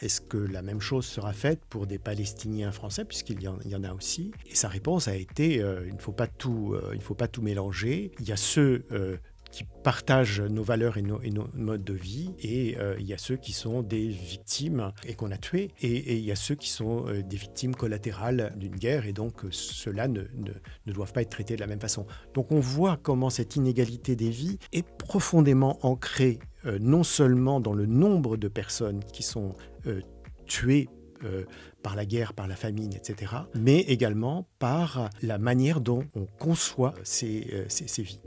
Est-ce que la même chose sera faite pour des Palestiniens français, puisqu'il y en a aussi? Et sa réponse a été il ne faut pas tout mélanger. Il y a ceux qui partagent nos valeurs et nos modes de vie, et il y a ceux qui sont des victimes et qu'on a tués, et il y a ceux qui sont des victimes collatérales d'une guerre, et donc ceux-là ne doivent pas être traités de la même façon. Donc on voit comment cette inégalité des vies est profondément ancrée non seulement dans le nombre de personnes qui sont tuées par la guerre, par la famine, etc., mais également par la manière dont on conçoit ces vies.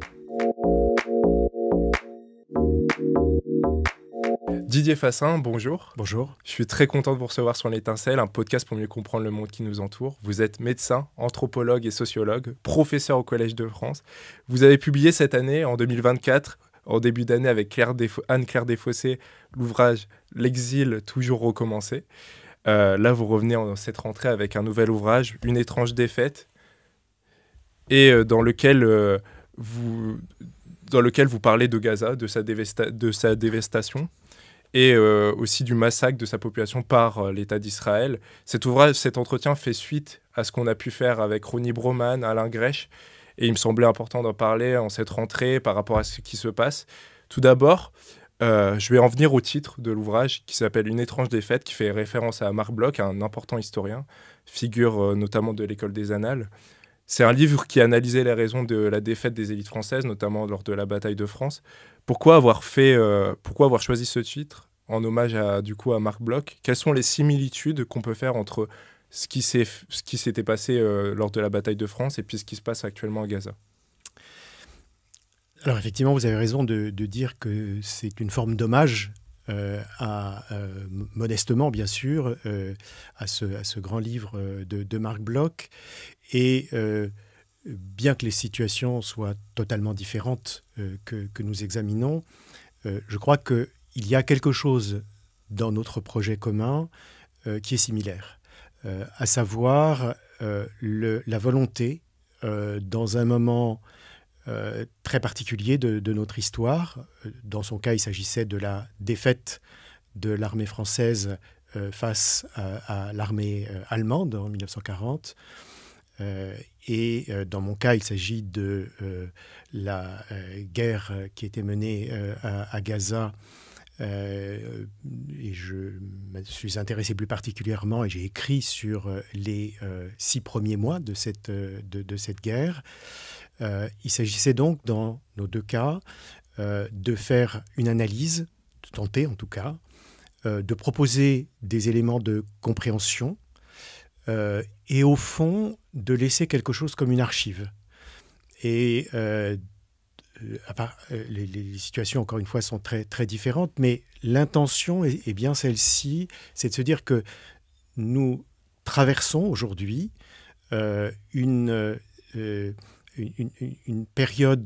Didier Fassin, bonjour. Bonjour. Je suis très content de vous recevoir sur l'Étincelle, un podcast pour mieux comprendre le monde qui nous entoure. Vous êtes médecin, anthropologue et sociologue, professeur au Collège de France. Vous avez publié cette année, en 2024, en début d'année avec Anne-Claire Desfossés, l'ouvrage « L'exil, toujours recommencé ». Là, vous revenez en cette rentrée avec un nouvel ouvrage, « Une étrange défaite », et dans lequel vous parlez de Gaza, de sa dévastation, et aussi du massacre de sa population par l'État d'Israël. Cet entretien fait suite à ce qu'on a pu faire avec Ronnie Broman, Alain Grèche, et il me semblait important d'en parler en cette rentrée par rapport à ce qui se passe. Tout d'abord, je vais en venir au titre de l'ouvrage qui s'appelle « Une étrange défaite », qui fait référence à Marc Bloch, un important historien, figure notamment de l'École des Annales. C'est un livre qui analysait les raisons de la défaite des élites françaises, notamment lors de la bataille de France. Pourquoi avoir choisi ce titre en hommage à Marc Bloch? Quelles sont les similitudes qu'on peut faire entre ce qui s'était passé lors de la bataille de France et puis ce qui se passe actuellement à Gaza? Alors effectivement, vous avez raison de dire que c'est une forme d'hommage modestement bien sûr, à ce grand livre de Marc Bloch. Et bien que les situations soient totalement différentes que nous examinons, je crois qu'il y a quelque chose dans notre projet commun qui est similaire, à savoir la volonté, dans un moment très particulier de notre histoire. Dans son cas, il s'agissait de la défaite de l'armée française face à l'armée allemande en 1940. Et dans mon cas, il s'agit de la guerre qui était menée à Gaza. Et je me suis intéressé plus particulièrement, et j'ai écrit sur les 6 premiers mois de cette guerre. Il s'agissait donc, dans nos deux cas, de faire une analyse, de tenter en tout cas, de proposer des éléments de compréhension, et au fond, de laisser quelque chose comme une archive. Et les situations, encore une fois, sont très, très différentes, mais l'intention est bien celle-ci, c'est de se dire que nous traversons aujourd'hui une période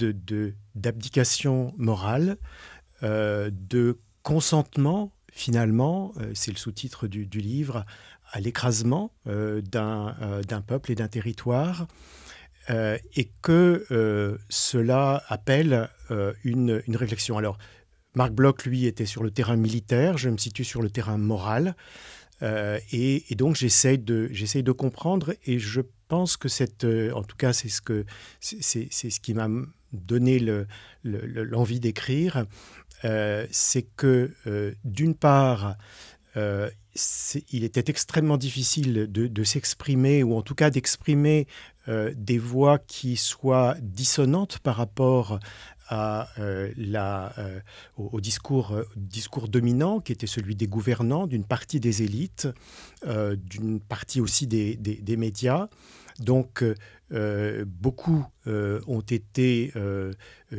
d'abdication morale, de consentement, finalement, c'est le sous-titre du livre, à l'écrasement d'un peuple et d'un territoire, et que cela appelle une réflexion. Alors, Marc Bloch, lui, était sur le terrain militaire, je me situe sur le terrain moral, et donc j'essaye de comprendre, et je pense que en tout cas, c'est ce qui m'a donné l'envie d'écrire, c'est que, d'une part, il était extrêmement difficile de s'exprimer, ou en tout cas d'exprimer des voix qui soient dissonantes par rapport au discours dominant, qui était celui des gouvernants, d'une partie des élites, d'une partie aussi des médias. Donc, beaucoup ont été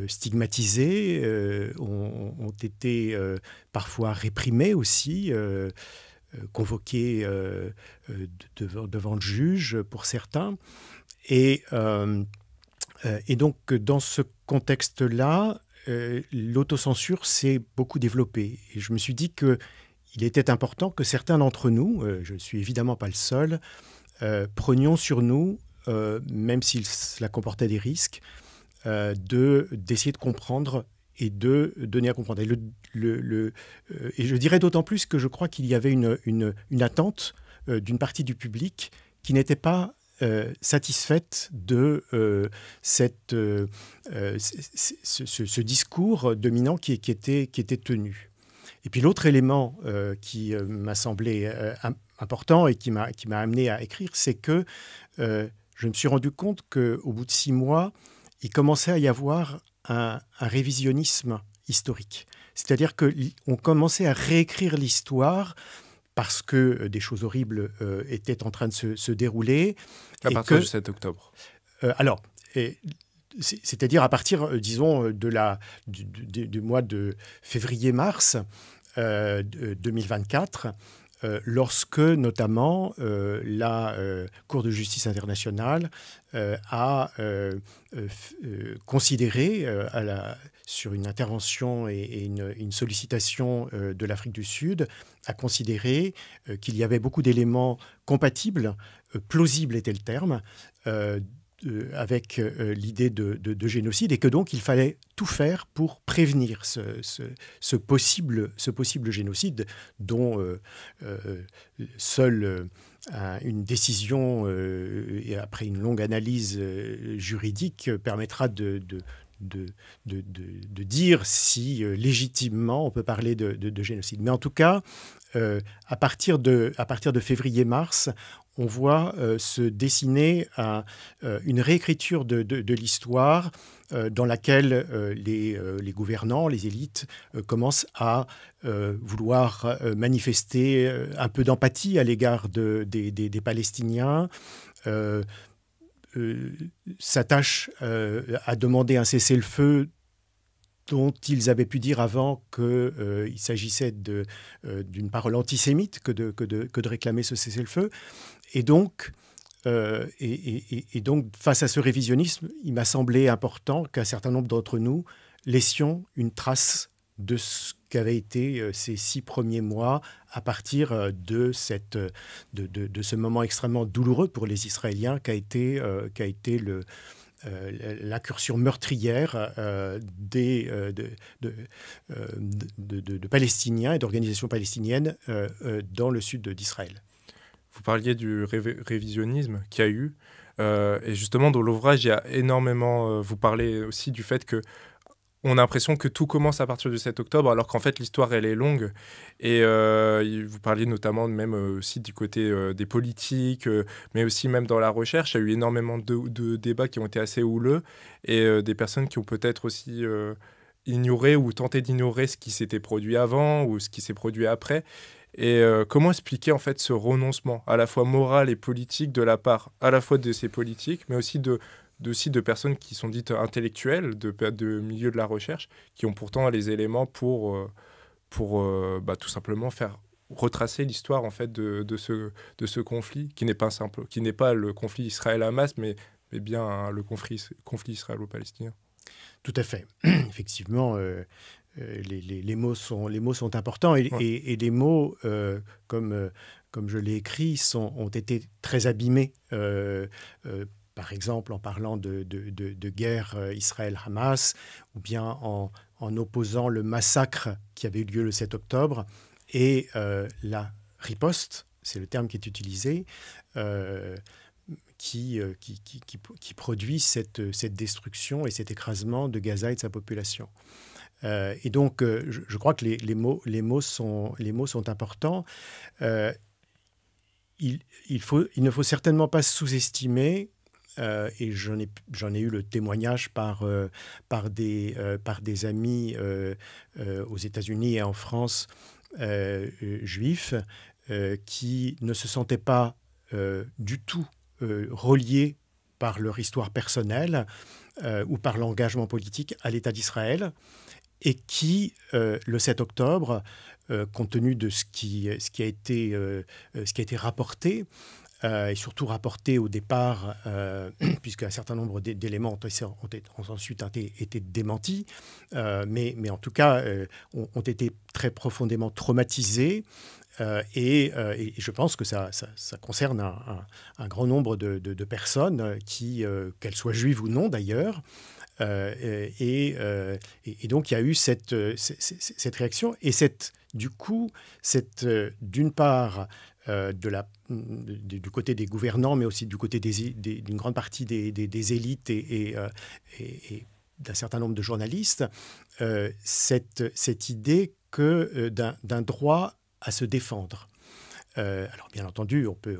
stigmatisés, ont été parfois réprimés aussi, convoqués devant le juge pour certains. Et donc, dans ce contexte-là, l'autocensure s'est beaucoup développée. Et je me suis dit qu'il était important que certains d'entre nous, je ne suis évidemment pas le seul, prenions sur nous, même si cela comportait des risques, d'essayer de comprendre et de donner à comprendre. Et je dirais d'autant plus que je crois qu'il y avait une attente d'une partie du public qui n'était pas satisfaite de ce discours dominant qui était tenu. Et puis l'autre élément qui m'a semblé important et qui m'a amené à écrire, c'est que je me suis rendu compte qu'au bout de 6 mois, il commençait à y avoir un révisionnisme historique. C'est-à-dire qu'on commençait à réécrire l'histoire parce que des choses horribles étaient en train de se dérouler. À partir du 7 octobre. C'est-à-dire à partir, disons, du mois de février-mars 2024, lorsque notamment la Cour de justice internationale a considéré, sur une intervention et une sollicitation de l'Afrique du Sud, a considéré qu'il y avait beaucoup d'éléments compatibles, plausibles était le terme, avec l'idée de génocide, et que donc il fallait tout faire pour prévenir ce possible génocide dont seule une décision et après une longue analyse juridique permettra de dire si légitimement on peut parler de génocide. Mais en tout cas, à partir de février-mars, on voit se dessiner une réécriture de l'histoire dans laquelle les gouvernants, les élites, commencent à vouloir manifester un peu d'empathie à l'égard des Palestiniens, s'attachent à demander un cessez-le-feu dont ils avaient pu dire avant qu'il s'agissait d'une parole antisémite que de réclamer ce cessez-le-feu. Et donc, face à ce révisionnisme, il m'a semblé important qu'un certain nombre d'entre nous laissions une trace de ce qu'avaient été ces 6 premiers mois à partir de ce moment extrêmement douloureux pour les Israéliens qu'a été l'incursion meurtrière de Palestiniens et d'organisations palestiniennes dans le sud d'Israël. Vous parliez du révisionnisme qu'il y a eu, et justement dans l'ouvrage, il y a énormément... vous parlez aussi du fait que on a l'impression que tout commence à partir du 7 octobre, alors qu'en fait, l'histoire, elle est longue. Et vous parliez notamment même aussi du côté des politiques, mais aussi même dans la recherche. Il y a eu énormément de débats qui ont été assez houleux, et des personnes qui ont peut-être aussi ignoré ou tenté d'ignorer ce qui s'était produit avant ou ce qui s'est produit après. Et comment expliquer en fait ce renoncement, à la fois moral et politique, de la part à la fois de ces politiques, mais aussi de personnes qui sont dites intellectuelles, de milieu de la recherche, qui ont pourtant les éléments pour tout simplement faire retracer l'histoire en fait de ce conflit, qui n'est pas simple, qui n'est pas le conflit Israël-Hamas, mais bien le conflit israélo-palestinien. Tout à fait. Effectivement, les mots sont importants, et les mots, comme je l'ai écrit, ont été très abîmés. Par exemple, en parlant de guerre Israël-Hamas, ou bien en opposant le massacre qui avait eu lieu le 7 octobre et la riposte, c'est le terme qui est utilisé, qui produit cette destruction et cet écrasement de Gaza et de sa population. Et donc, je crois que les mots sont importants. Il ne faut certainement pas sous-estimer, et j'en ai eu le témoignage par des amis aux États-Unis et en France, juifs, qui ne se sentaient pas du tout reliés par leur histoire personnelle ou par l'engagement politique à l'État d'Israël, et qui, le 7 octobre, compte tenu de ce qui a été rapporté, et surtout rapporté au départ, puisqu'un certain nombre d'éléments ont ensuite été démentis, mais en tout cas ont été très profondément traumatisés. Et je pense que ça concerne un grand nombre de personnes qui, qu'elles soient juives ou non d'ailleurs, Et donc, il y a eu cette réaction. Et du coup, d'une part, du côté des gouvernants, mais aussi du côté d'une grande partie des élites et d'un certain nombre de journalistes, cette idée d'un droit à se défendre. Alors, bien entendu, on peut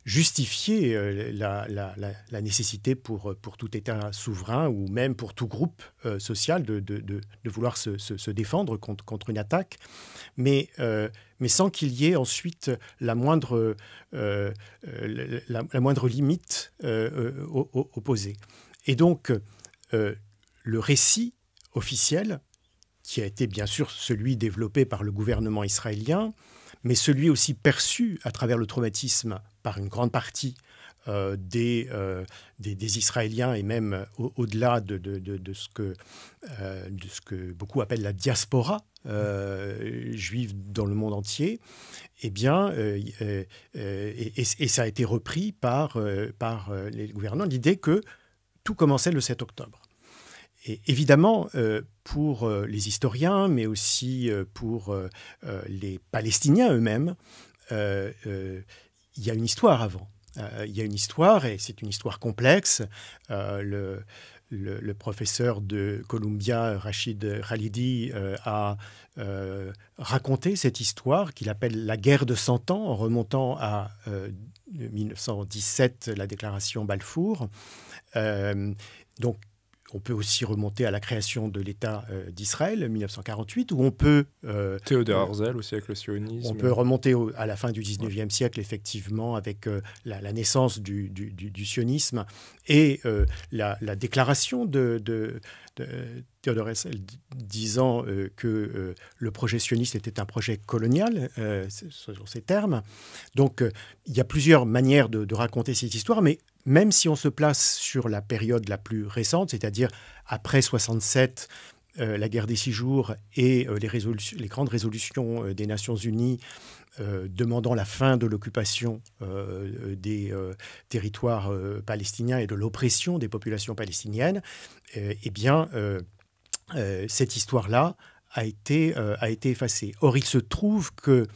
justifier la nécessité pour tout État souverain ou même pour tout groupe social de vouloir se défendre contre une attaque, mais sans qu'il y ait ensuite la moindre limite opposée. Et donc, le récit officiel, qui a été bien sûr celui développé par le gouvernement israélien, mais celui aussi perçu à travers le traumatisme par une grande partie des Israéliens et même au-delà de ce que beaucoup appellent la diaspora juive dans le monde entier, eh bien, et ça a été repris par les gouvernants, l'idée que tout commençait le 7 octobre. Et évidemment, pour les historiens, mais aussi pour les Palestiniens eux-mêmes, il y a une histoire avant. Il y a une histoire, et c'est une histoire complexe. Le professeur de Columbia, Rachid Khalidi, a raconté cette histoire qu'il appelle la guerre de 100 ans, en remontant à 1917, la déclaration Balfour. Donc, on peut aussi remonter à la création de l'État d'Israël, 1948, où on peut... Théodore Herzl aussi avec le sionisme. On peut remonter à la fin du 19e siècle, effectivement, avec la naissance du sionisme et la déclaration de Théodore Herzl disant que le projet sioniste était un projet colonial, sur ces termes. Donc, il y a plusieurs manières de raconter cette histoire, mais même si on se place sur la période la plus récente, c'est-à-dire après 67, la guerre des 6 jours et les grandes résolutions des Nations Unies demandant la fin de l'occupation des territoires palestiniens et de l'oppression des populations palestiniennes, eh bien, cette histoire-là a été effacée. Or, il se trouve que,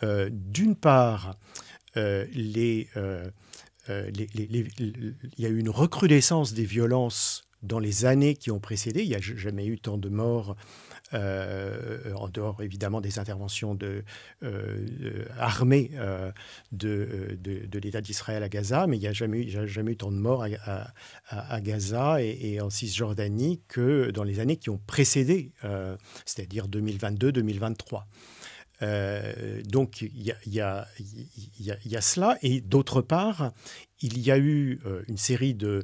d'une part, il y a eu une recrudescence des violences dans les années qui ont précédé. Il n'y a jamais eu tant de morts, en dehors évidemment des interventions armées de l'État d'Israël à Gaza, mais il n'y a jamais eu tant de morts à Gaza et en Cisjordanie que dans les années qui ont précédé, c'est-à-dire 2022-2023. Donc, il y a cela. Et d'autre part, il y a eu une série de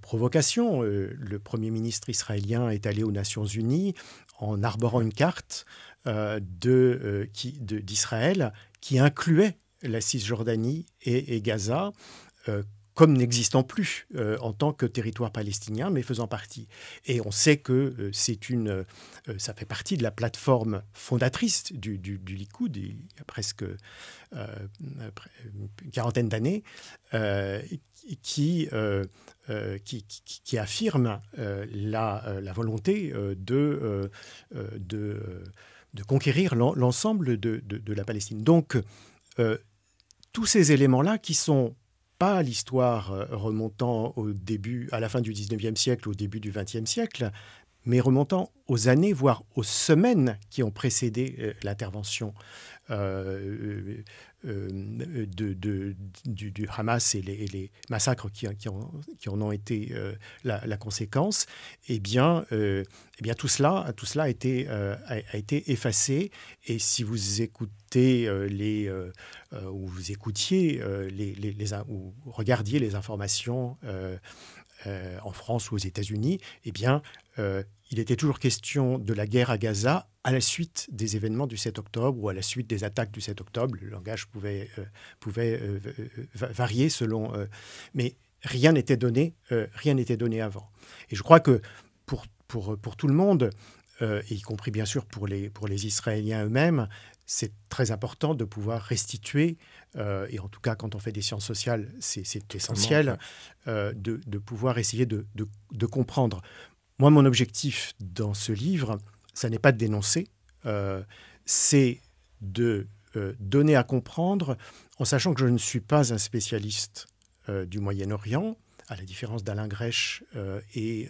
provocations. Le Premier ministre israélien est allé aux Nations Unies en arborant une carte d'Israël qui incluait la Cisjordanie et Gaza comme n'existant plus en tant que territoire palestinien, mais faisant partie. Et on sait que ça fait partie de la plateforme fondatrice du Likoud, il y a presque une quarantaine d'années, qui affirme la volonté de conquérir l'ensemble de la Palestine. Donc, tous ces éléments-là qui sont pas l'histoire remontant à la fin du 19e siècle, au début du 20e siècle, mais remontant aux années, voire aux semaines qui ont précédé l'intervention du Hamas et les massacres qui en ont été la conséquence, eh bien tout cela a été effacé. Et si vous écoutez ou vous écoutiez ou regardiez les informations en France ou aux États-Unis, eh bien, il était toujours question de la guerre à Gaza à la suite des événements du 7 octobre ou à la suite des attaques du 7 octobre. Le langage pouvait varier selon... mais rien n'était donné avant. Et je crois que pour tout le monde, y compris bien sûr pour les Israéliens eux-mêmes, c'est très important de pouvoir restituer, et en tout cas quand on fait des sciences sociales, c'est essentiel, de pouvoir essayer de comprendre. Moi, mon objectif dans ce livre, ça n'est pas de dénoncer, c'est de donner à comprendre, en sachant que je ne suis pas un spécialiste du Moyen-Orient, à la différence d'Alain Grèche et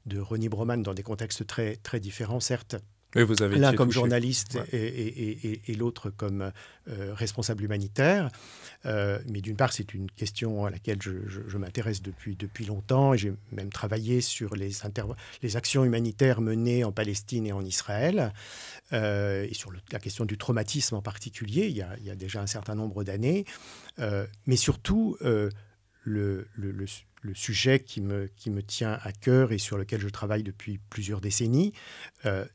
de René Broman, dans des contextes très, très différents, certes. Mais vous avez l'un comme touché. journaliste et l'autre comme responsable humanitaire. Mais d'une part, c'est une question à laquelle je m'intéresse depuis longtemps, et j'ai même travaillé sur les actions humanitaires menées en Palestine et en Israël, et sur la question du traumatisme en particulier, il y a déjà un certain nombre d'années. Mais surtout, le sujet qui me tient à cœur et sur lequel je travaille depuis plusieurs décennies,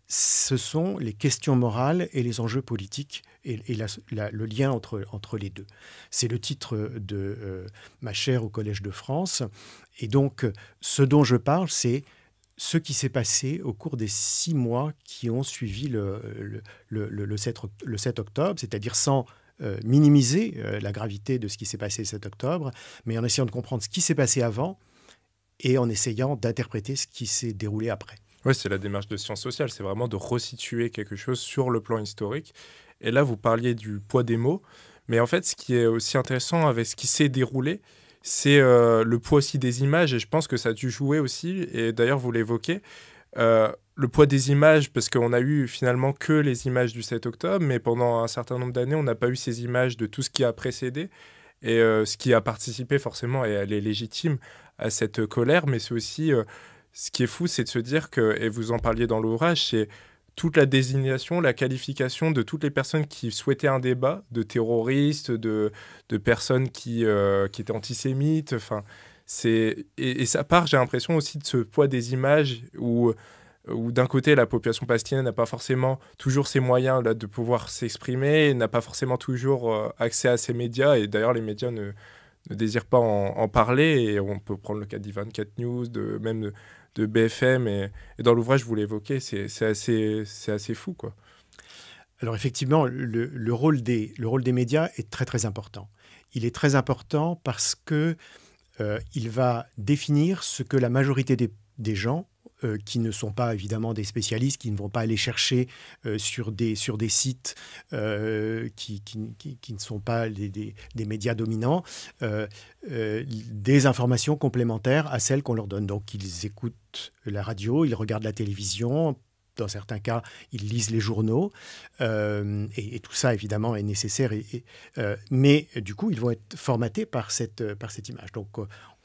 ce sont les questions morales et les enjeux politiques et le lien entre les deux. C'est le titre de ma chaire au Collège de France. Et donc, ce dont je parle, c'est ce qui s'est passé au cours des 6 mois qui ont suivi le 7 octobre, c'est-à-dire sans minimiser la gravité de ce qui s'est passé le 7 octobre, mais en essayant de comprendre ce qui s'est passé avant et en essayant d'interpréter ce qui s'est déroulé après. Oui, c'est la démarche de sciences sociales, c'est vraiment de resituer quelque chose sur le plan historique. Et là, vous parliez du poids des mots, mais en fait, ce qui est aussi intéressant avec ce qui s'est déroulé, c'est le poids aussi des images, et je pense que ça a dû jouer aussi, et d'ailleurs, vous l'évoquez, le poids des images, parce qu'on a eu finalement que les images du 7 octobre, mais pendant un certain nombre d'années, on n'a pas eu ces images de tout ce qui a précédé, et ce qui a participé forcément, et elle est légitime, à cette colère, mais c'est aussi, ce qui est fou, c'est de se dire que, et vous en parliez dans l'ouvrage, c'est toute la désignation, la qualification de toutes les personnes qui souhaitaient un débat, de terroristes, de personnes qui étaient antisémites, enfin... Et ça part, j'ai l'impression aussi de ce poids des images où d'un côté, la population palestinienne n'a pas forcément toujours ces moyens là, de pouvoir s'exprimer, n'a pas forcément toujours accès à ces médias, et d'ailleurs, les médias ne désirent pas en parler, et on peut prendre le cas d'I24 News, même de BFM, et dans l'ouvrage, vous l'évoquez, c'est assez fou, quoi. Alors effectivement, le rôle des médias est très, très important. Il est très important parce que il va définir ce que la majorité des gens, qui ne sont pas évidemment des spécialistes, qui ne vont pas aller chercher sur des sites qui ne sont pas des médias dominants, des informations complémentaires à celles qu'on leur donne. Donc ils écoutent la radio, ils regardent la télévision. Dans certains cas, ils lisent les journaux, et tout ça, évidemment, est nécessaire. Mais du coup, ils vont être formatés par cette image. Donc,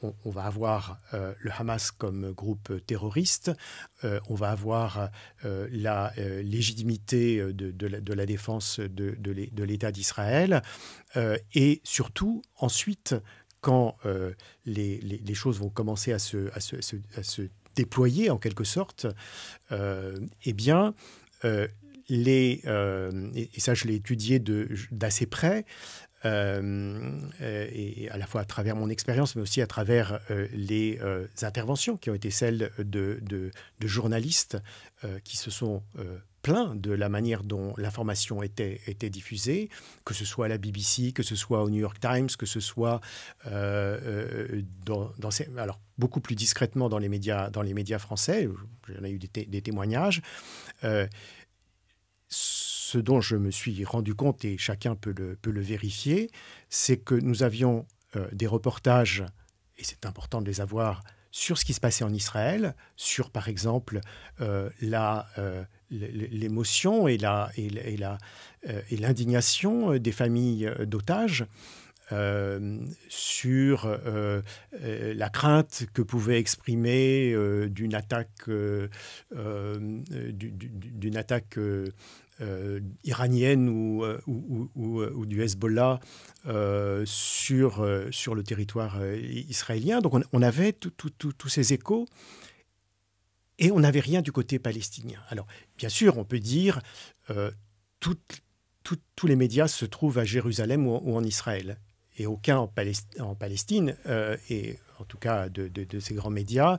on va avoir le Hamas comme groupe terroriste, on va avoir la légitimité de la défense de l'État d'Israël, et surtout, ensuite, quand les choses vont commencer à se déployer en quelque sorte, eh bien, et ça je l'ai étudié d'assez près, et à la fois à travers mon expérience, mais aussi à travers les interventions qui ont été celles de journalistes qui se sont plaints de la manière dont l'information était diffusée, que ce soit à la BBC, que ce soit au New York Times, que ce soit alors beaucoup plus discrètement dans les médias français. J'en ai eu des témoignages. Ce dont je me suis rendu compte, et chacun peut le vérifier, c'est que nous avions des reportages, et c'est important de les avoir, sur ce qui se passait en Israël, sur par exemple l'émotion et l'indignation des familles d'otages, sur la crainte que pouvait exprimer d'une attaque iranienne ou du Hezbollah sur le territoire israélien. Donc on avait tous ces échos, et on n'avait rien du côté palestinien. Alors bien sûr, on peut dire tous les médias se trouvent à Jérusalem ou en Israël, et aucun en Palestine, et en tout cas de ces grands médias.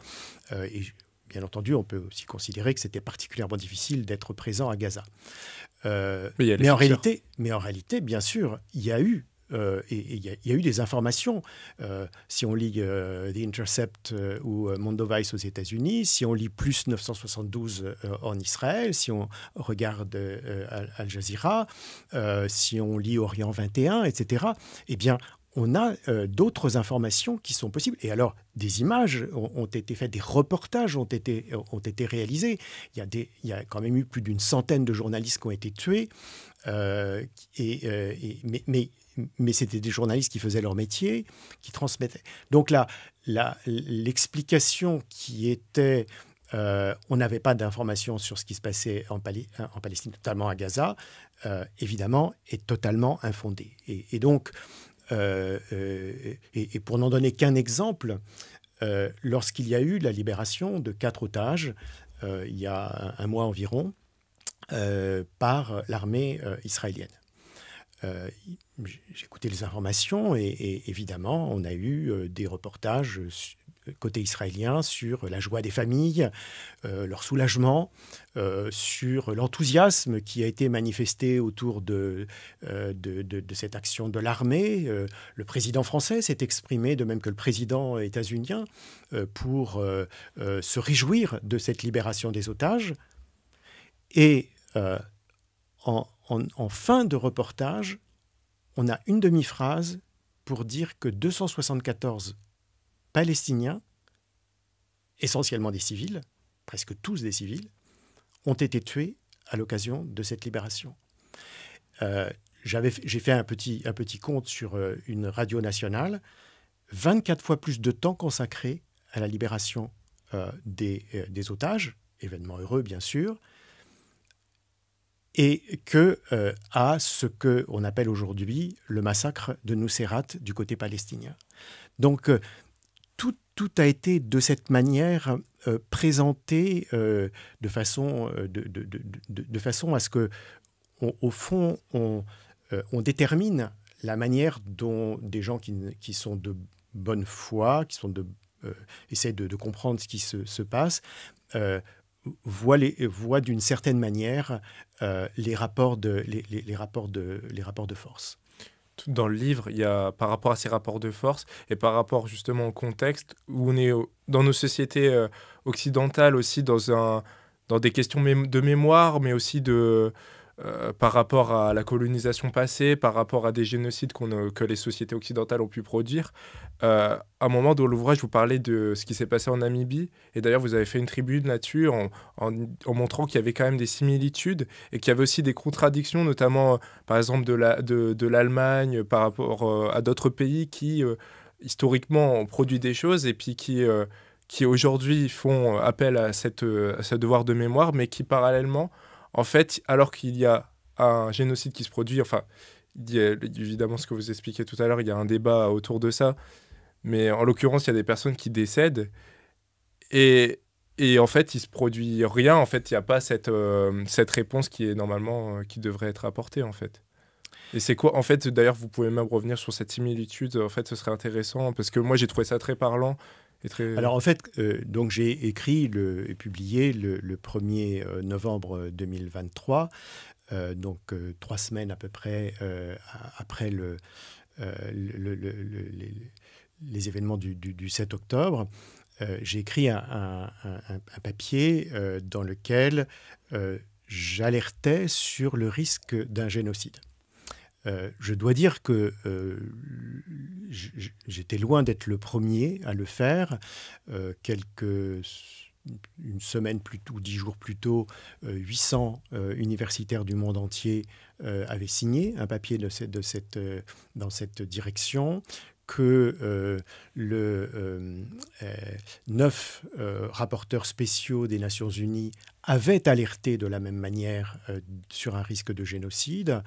Et bien entendu, on peut aussi considérer que c'était particulièrement difficile d'être présent à Gaza. Mais en réalité, bien sûr, il y a eu il y a eu des informations. Si on lit The Intercept ou Mondo Vice aux États-Unis, si on lit Plus 972 en Israël, si on regarde Al Jazeera, si on lit Orient 21, etc., eh bien, on a d'autres informations qui sont possibles. Et alors, des images ont été faites, des reportages ont été réalisés. Il y a quand même eu plus d'une centaine de journalistes qui ont été tués. Mais c'était des journalistes qui faisaient leur métier, qui transmettaient. Donc là, l'explication qui était on n'avait pas d'informations sur ce qui se passait en Palestine, notamment à Gaza, évidemment, est totalement infondée. Et donc, et pour n'en donner qu'un exemple, lorsqu'il y a eu la libération de 4 otages, il y a un mois environ, par l'armée israélienne. J'ai écouté les informations et évidemment, on a eu des reportages côté israélien sur la joie des familles, leur soulagement, sur l'enthousiasme qui a été manifesté autour de cette action de l'armée. Le président français s'est exprimé, de même que le président états-unien, pour se réjouir de cette libération des otages. Et en fin de reportage, on a une demi-phrase pour dire que 274 Palestiniens, essentiellement des civils, presque tous des civils, ont été tués à l'occasion de cette libération. J'ai fait un petit compte sur une radio nationale, 24 fois plus de temps consacré à la libération des otages, événement heureux bien sûr, et à ce qu'on appelle aujourd'hui le massacre de Nuseirat du côté palestinien. Donc, tout a été de cette manière présenté de façon à ce que, au fond, on détermine la manière dont des gens qui sont de bonne foi, qui essaient de comprendre ce qui se passe, voient d'une certaine manière les rapports de force. Dans le livre, il y a, par rapport à ces rapports de force et par rapport justement au contexte où on est dans nos sociétés occidentales aussi dans des questions de mémoire, mais aussi par rapport à la colonisation passée, par rapport à des génocides que les sociétés occidentales ont pu produire. À un moment dans l'ouvrage, vous parlez de ce qui s'est passé en Namibie. Et d'ailleurs, vous avez fait une tribune là-dessus en montrant qu'il y avait quand même des similitudes et qu'il y avait aussi des contradictions, notamment, par exemple, de l'Allemagne par rapport à d'autres pays qui, historiquement, ont produit des choses et puis qui aujourd'hui font appel à ce devoir de mémoire, mais qui, parallèlement, en fait, alors qu'il y a un génocide qui se produit, enfin, il y a évidemment ce que vous expliquez tout à l'heure, il y a un débat autour de ça, mais en l'occurrence, il y a des personnes qui décèdent et en fait, il se produit rien. En fait, il n'y a pas cette réponse qui est normalement qui devrait être apportée en fait. Et c'est quoi en fait? D'ailleurs, vous pouvez même revenir sur cette similitude. En fait, ce serait intéressant parce que moi, j'ai trouvé ça très parlant. Alors en fait, donc j'ai écrit et publié le 1er novembre 2023, donc 3 semaines à peu près après les événements du 7 octobre. J'ai écrit un papier dans lequel j'alertais sur le risque d'un génocide. Je dois dire que j'étais loin d'être le premier à le faire. Une semaine plus tôt, 10 jours plus tôt, 800 universitaires du monde entier avaient signé un papier dans cette direction, que 9 rapporteurs spéciaux des Nations Unies avaient alerté de la même manière sur un risque de génocide.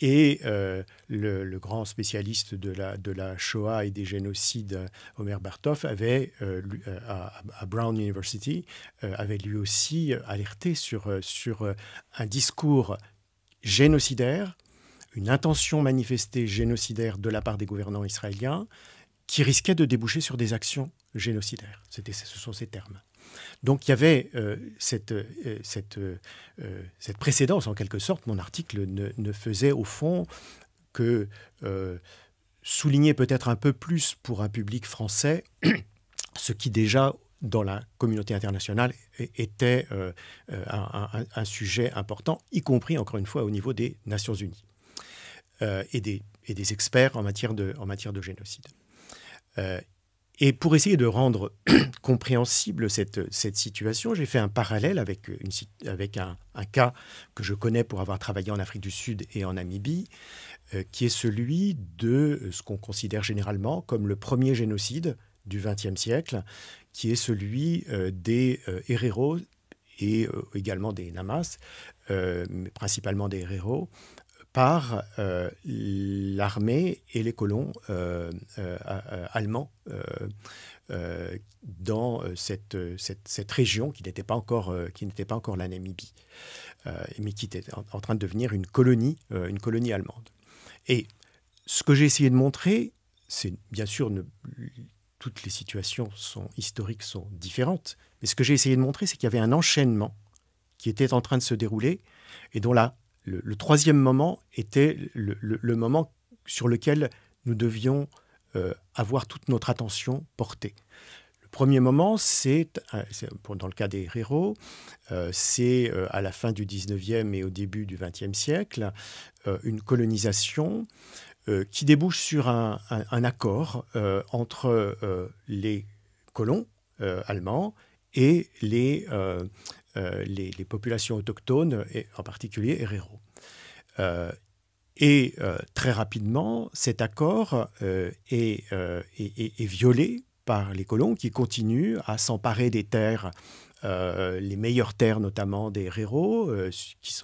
Et le grand spécialiste de la Shoah et des génocides, Omer Bartov, avait, à Brown University, avait lui aussi alerté sur un discours génocidaire, une intention manifestée génocidaire de la part des gouvernants israéliens qui risquait de déboucher sur des actions génocidaires. Ce sont ces termes. Donc il y avait cette précédence, en quelque sorte. Mon article ne faisait au fond que souligner peut-être un peu plus pour un public français ce qui déjà, dans la communauté internationale, était un sujet important, y compris, encore une fois, au niveau des Nations Unies et des experts en matière de génocide. Et pour essayer de rendre compréhensible cette situation, j'ai fait un parallèle avec un cas que je connais pour avoir travaillé en Afrique du Sud et en Namibie, qui est celui de ce qu'on considère généralement comme le premier génocide du XXe siècle, qui est celui des Hereros et également des Namas, mais principalement des Hereros, par l'armée et les colons allemands dans cette région qui n'était pas encore la Namibie, mais qui était en train de devenir une colonie allemande. Et ce que j'ai essayé de montrer, c'est bien sûr toutes les situations historiques sont différentes, mais ce que j'ai essayé de montrer, c'est qu'il y avait un enchaînement qui était en train de se dérouler et dont le troisième moment était le moment sur lequel nous devions avoir toute notre attention portée. Le premier moment, dans le cas des Hereros, c'est à la fin du 19e et au début du 20e siècle, une colonisation qui débouche sur un accord entre les colons allemands et les populations autochtones, et en particulier Herero. Et très rapidement, cet accord est violé par les colons qui continuent à s'emparer des terres, les meilleures terres notamment des Hereros, qui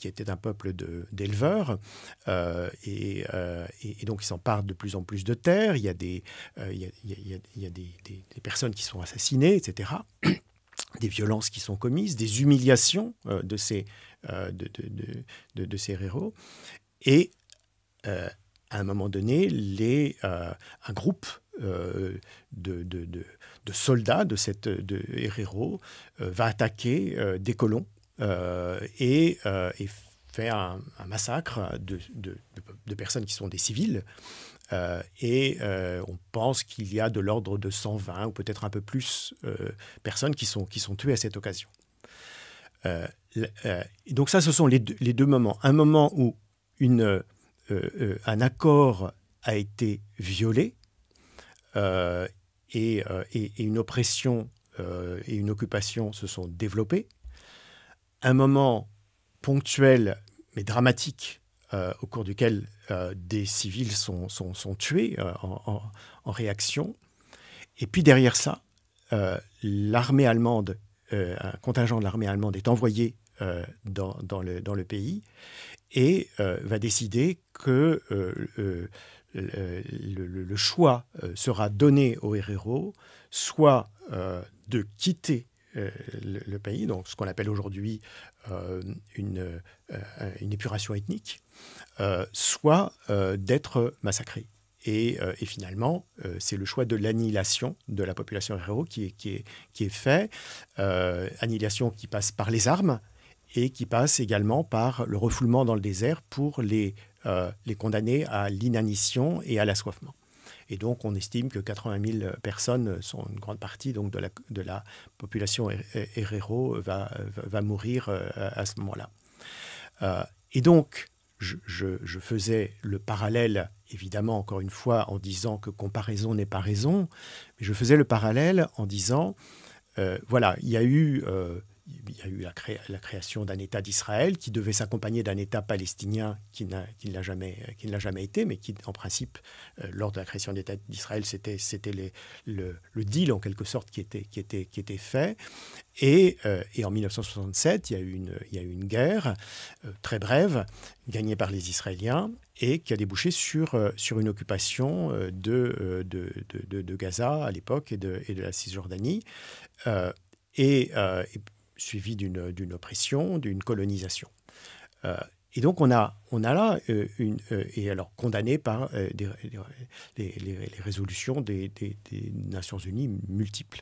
était un peuple d'éleveurs, et donc ils s'emparent de plus en plus de terres. Il y a des personnes qui sont assassinées, etc. Des violences qui sont commises, des humiliations de ces Hereros. Et à un moment donné, un groupe de soldats de Herero va attaquer des colons et fait un massacre de personnes qui sont des civils. On pense qu'il y a de l'ordre de 120 ou peut-être un peu plus personnes qui sont tuées à cette occasion. Donc ça, ce sont les deux moments. Un moment où un accord a été violé et une oppression et une occupation se sont développées. Un moment ponctuel mais dramatique au cours duquel des civils sont tués en réaction. Et puis derrière ça, l'armée allemande, un contingent de l'armée allemande est envoyé dans le pays et va décider que le choix sera donné aux Hereros, soit de quitter le pays, donc ce qu'on appelle aujourd'hui une épuration ethnique, soit d'être massacrés. Et finalement, c'est le choix de l'annihilation de la population Herero qui est fait, annihilation qui passe par les armes et qui passe également par le refoulement dans le désert pour les condamner à l'inanition et à l'assoiffement. Et donc, on estime que 80 000 personnes sont une grande partie donc, de la population Herero va mourir à ce moment-là. Et donc, je faisais le parallèle, évidemment, encore une fois, en disant que comparaison n'est pas raison, mais je faisais le parallèle en disant, voilà, il y a eu la création d'un État d'Israël qui devait s'accompagner d'un État palestinien qui ne l'a jamais été, mais qui, en principe, lors de la création de l'État d'Israël, c'était le deal, en quelque sorte, qui était fait. Et en 1967, il y a eu une guerre très brève, gagnée par les Israéliens, et qui a débouché sur une occupation de Gaza à l'époque et de la Cisjordanie. Suivi d'une oppression, d'une colonisation. Et donc on a là et alors condamné par les résolutions des Nations Unies multiples.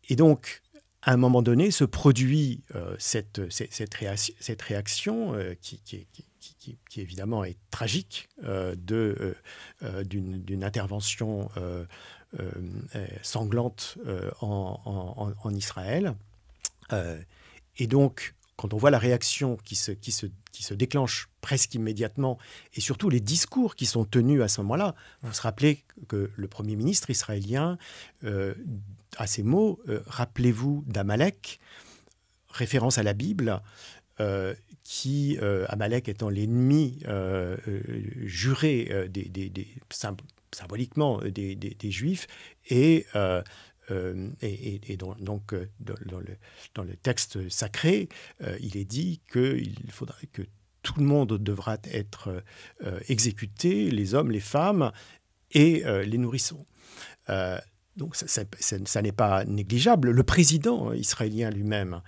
Et donc, à un moment donné, se produit cette réaction qui évidemment est tragique d'une intervention sanglante en Israël. Et donc, quand on voit la réaction qui se déclenche presque immédiatement, et surtout les discours qui sont tenus à ce moment-là, il faut se rappeler que le Premier ministre israélien, à ces mots, rappelez-vous d'Amalek, référence à la Bible, Amalek étant l'ennemi juré symboliquement des Juifs, et donc, dans le texte sacré, il est dit qu'il faudrait que tout le monde devra être exécuté, les hommes, les femmes et les nourrissons. Donc ça n'est pas négligeable. Le président israélien lui-même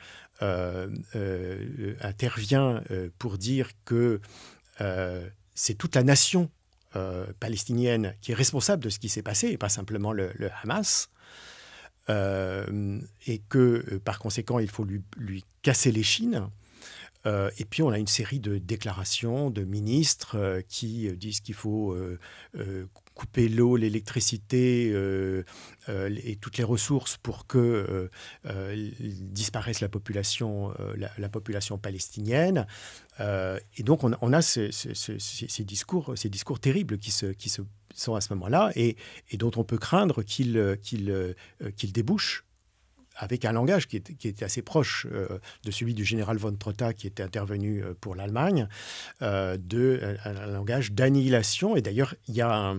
intervient pour dire que c'est toute la nation palestinienne qui est responsable de ce qui s'est passé, et pas simplement le Hamas. Et que par conséquent il faut lui casser l'échine. Et puis on a une série de déclarations de ministres qui disent qu'il faut couper l'eau, l'électricité et toutes les ressources pour que disparaisse la population palestinienne. Et donc on a ces discours terribles qui sont à ce moment-là et dont on peut craindre qu'ils débouchent avec un langage qui est assez proche de celui du général von Trotta qui était intervenu pour l'Allemagne, un langage d'annihilation. Et d'ailleurs, il y a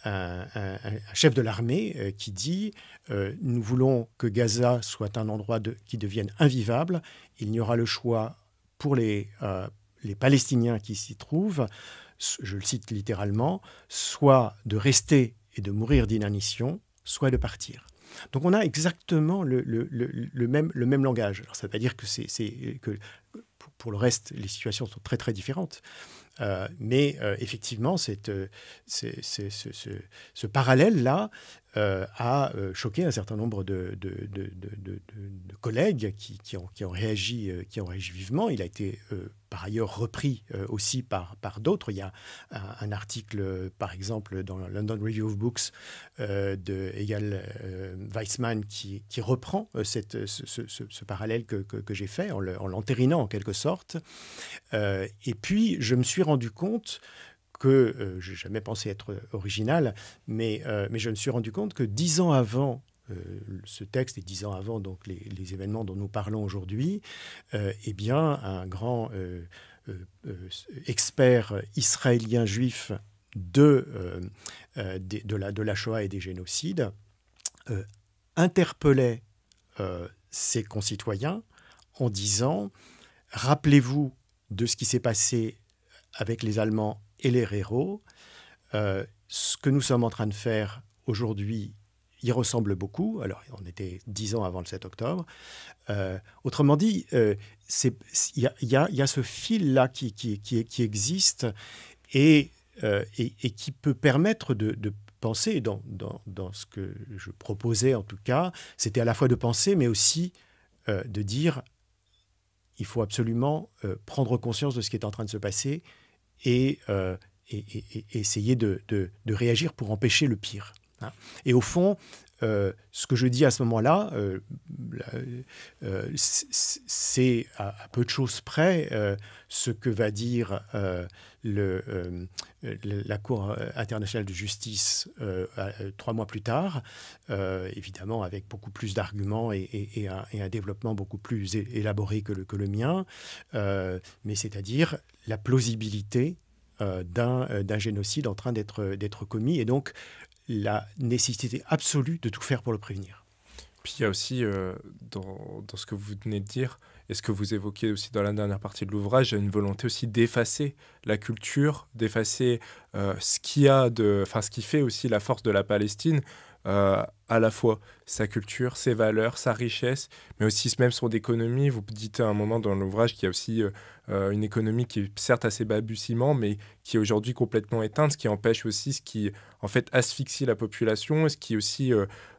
un chef de l'armée qui dit « Nous voulons que Gaza soit un endroit qui devienne invivable. Il n'y aura le choix pour les Palestiniens qui s'y trouvent, je le cite littéralement, soit de rester et de mourir d'inanition, soit de partir. » Donc on a exactement le même langage. Alors ça ne veut pas dire que pour le reste, les situations sont très très différentes. Mais effectivement, ce parallèle-là a choqué un certain nombre de collègues qui ont réagi vivement. Il a été par ailleurs repris aussi par d'autres. Il y a un article, par exemple, dans la London Review of Books de Eyal Weizman qui reprend ce parallèle que j'ai fait en l'entérinant en quelque sorte. Et puis, je me suis rendu compte que, je n'ai jamais pensé être original, mais je me suis rendu compte que 10 ans avant ce texte et 10 ans avant donc les événements dont nous parlons aujourd'hui, eh bien, un grand expert israélien juif de la Shoah et des génocides interpellait ses concitoyens en disant « Rappelez-vous de ce qui s'est passé avec les Allemands et les héros. Ce que nous sommes en train de faire aujourd'hui y ressemble beaucoup. » Alors, on était 10 ans avant le 7 octobre. Autrement dit, il y a ce fil-là qui existe et qui peut permettre de penser, dans ce que je proposais en tout cas, c'était à la fois de penser, mais aussi de dire il faut absolument prendre conscience de ce qui est en train de se passer et essayer de réagir pour empêcher le pire. Et au fond, ce que je dis à ce moment-là, c'est à peu de choses près ce que va dire la Cour internationale de justice 3 mois plus tard, évidemment avec beaucoup plus d'arguments et un développement beaucoup plus élaboré que le mien, mais c'est-à-dire la plausibilité d'un génocide en train d'être commis, et donc la nécessité absolue de tout faire pour le prévenir. Puis il y a aussi, dans ce que vous venez de dire, et ce que vous évoquez aussi dans la dernière partie de l'ouvrage, il y a une volonté aussi d'effacer la culture, d'effacer ce qui fait aussi la force de la Palestine. à la fois sa culture, ses valeurs, sa richesse, mais aussi même son économie. Vous dites à un moment dans l'ouvrage qu'il y a aussi une économie qui est certes assez balbutiement, mais qui est aujourd'hui complètement éteinte, ce qui empêche aussi, ce qui en fait asphyxie la population, ce qui aussi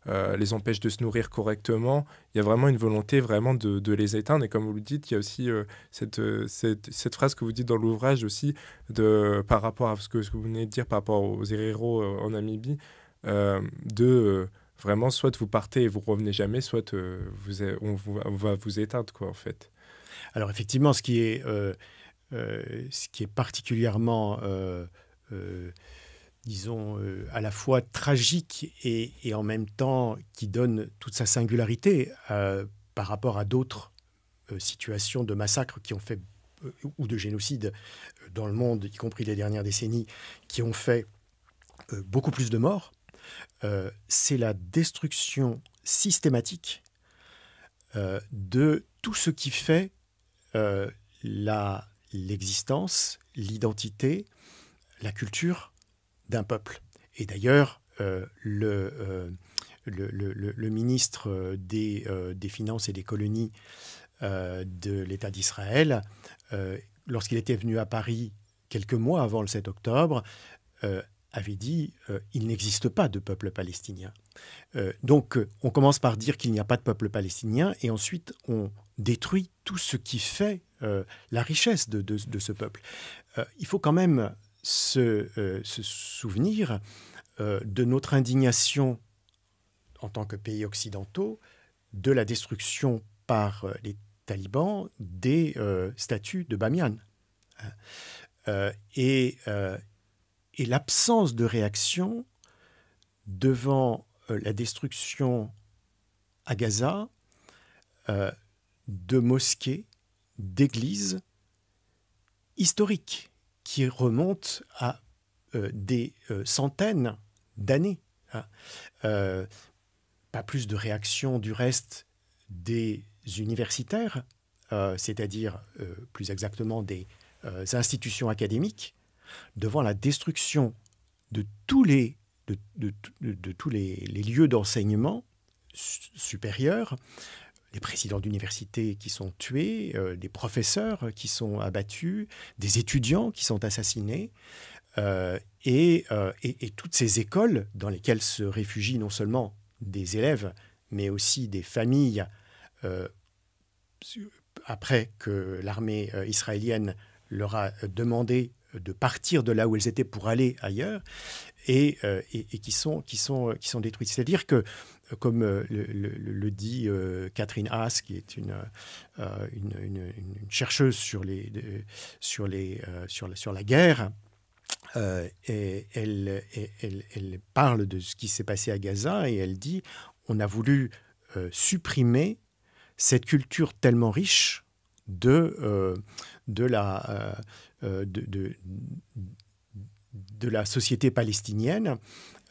les empêche de se nourrir correctement. Il y a vraiment une volonté vraiment de les éteindre. Et comme vous le dites, il y a aussi cette phrase que vous dites dans l'ouvrage aussi, par rapport à ce que vous venez de dire par rapport aux héros en Namibie, vraiment, soit vous partez et vous revenez jamais, soit on va vous éteindre, quoi, en fait. Alors effectivement, ce qui est particulièrement, disons, à la fois tragique et en même temps qui donne toute sa singularité par rapport à d'autres situations de massacres qui ont fait, ou de génocide dans le monde, y compris les dernières décennies, qui ont fait beaucoup plus de morts, c'est la destruction systématique de tout ce qui fait l'existence, l'identité, la culture d'un peuple. Et d'ailleurs, le ministre des Finances et des Colonies de l'État d'Israël, lorsqu'il était venu à Paris quelques mois avant le 7 octobre, avait dit il n'existe pas de peuple palestinien. Donc, on commence par dire qu'il n'y a pas de peuple palestinien et ensuite on détruit tout ce qui fait la richesse de ce peuple. Il faut quand même se souvenir de notre indignation en tant que pays occidentaux de la destruction par les talibans des statues de Bamiyan. Et l'absence de réaction devant la destruction à Gaza de mosquées, d'églises historiques qui remontent à des centaines d'années. Pas plus de réaction du reste des universitaires, c'est-à-dire plus exactement des institutions académiques, devant la destruction de tous les lieux d'enseignement supérieurs, les présidents d'université qui sont tués, des professeurs qui sont abattus, des étudiants qui sont assassinés, et toutes ces écoles dans lesquelles se réfugient non seulement des élèves, mais aussi des familles, après que l'armée israélienne leur a demandé de partir de là où elles étaient pour aller ailleurs, et qui sont détruites. C'est-à-dire que, comme le dit Catherine Haas, qui est une chercheuse sur la guerre, et elle parle de ce qui s'est passé à Gaza et elle dit on a voulu supprimer cette culture tellement riche de la société palestinienne.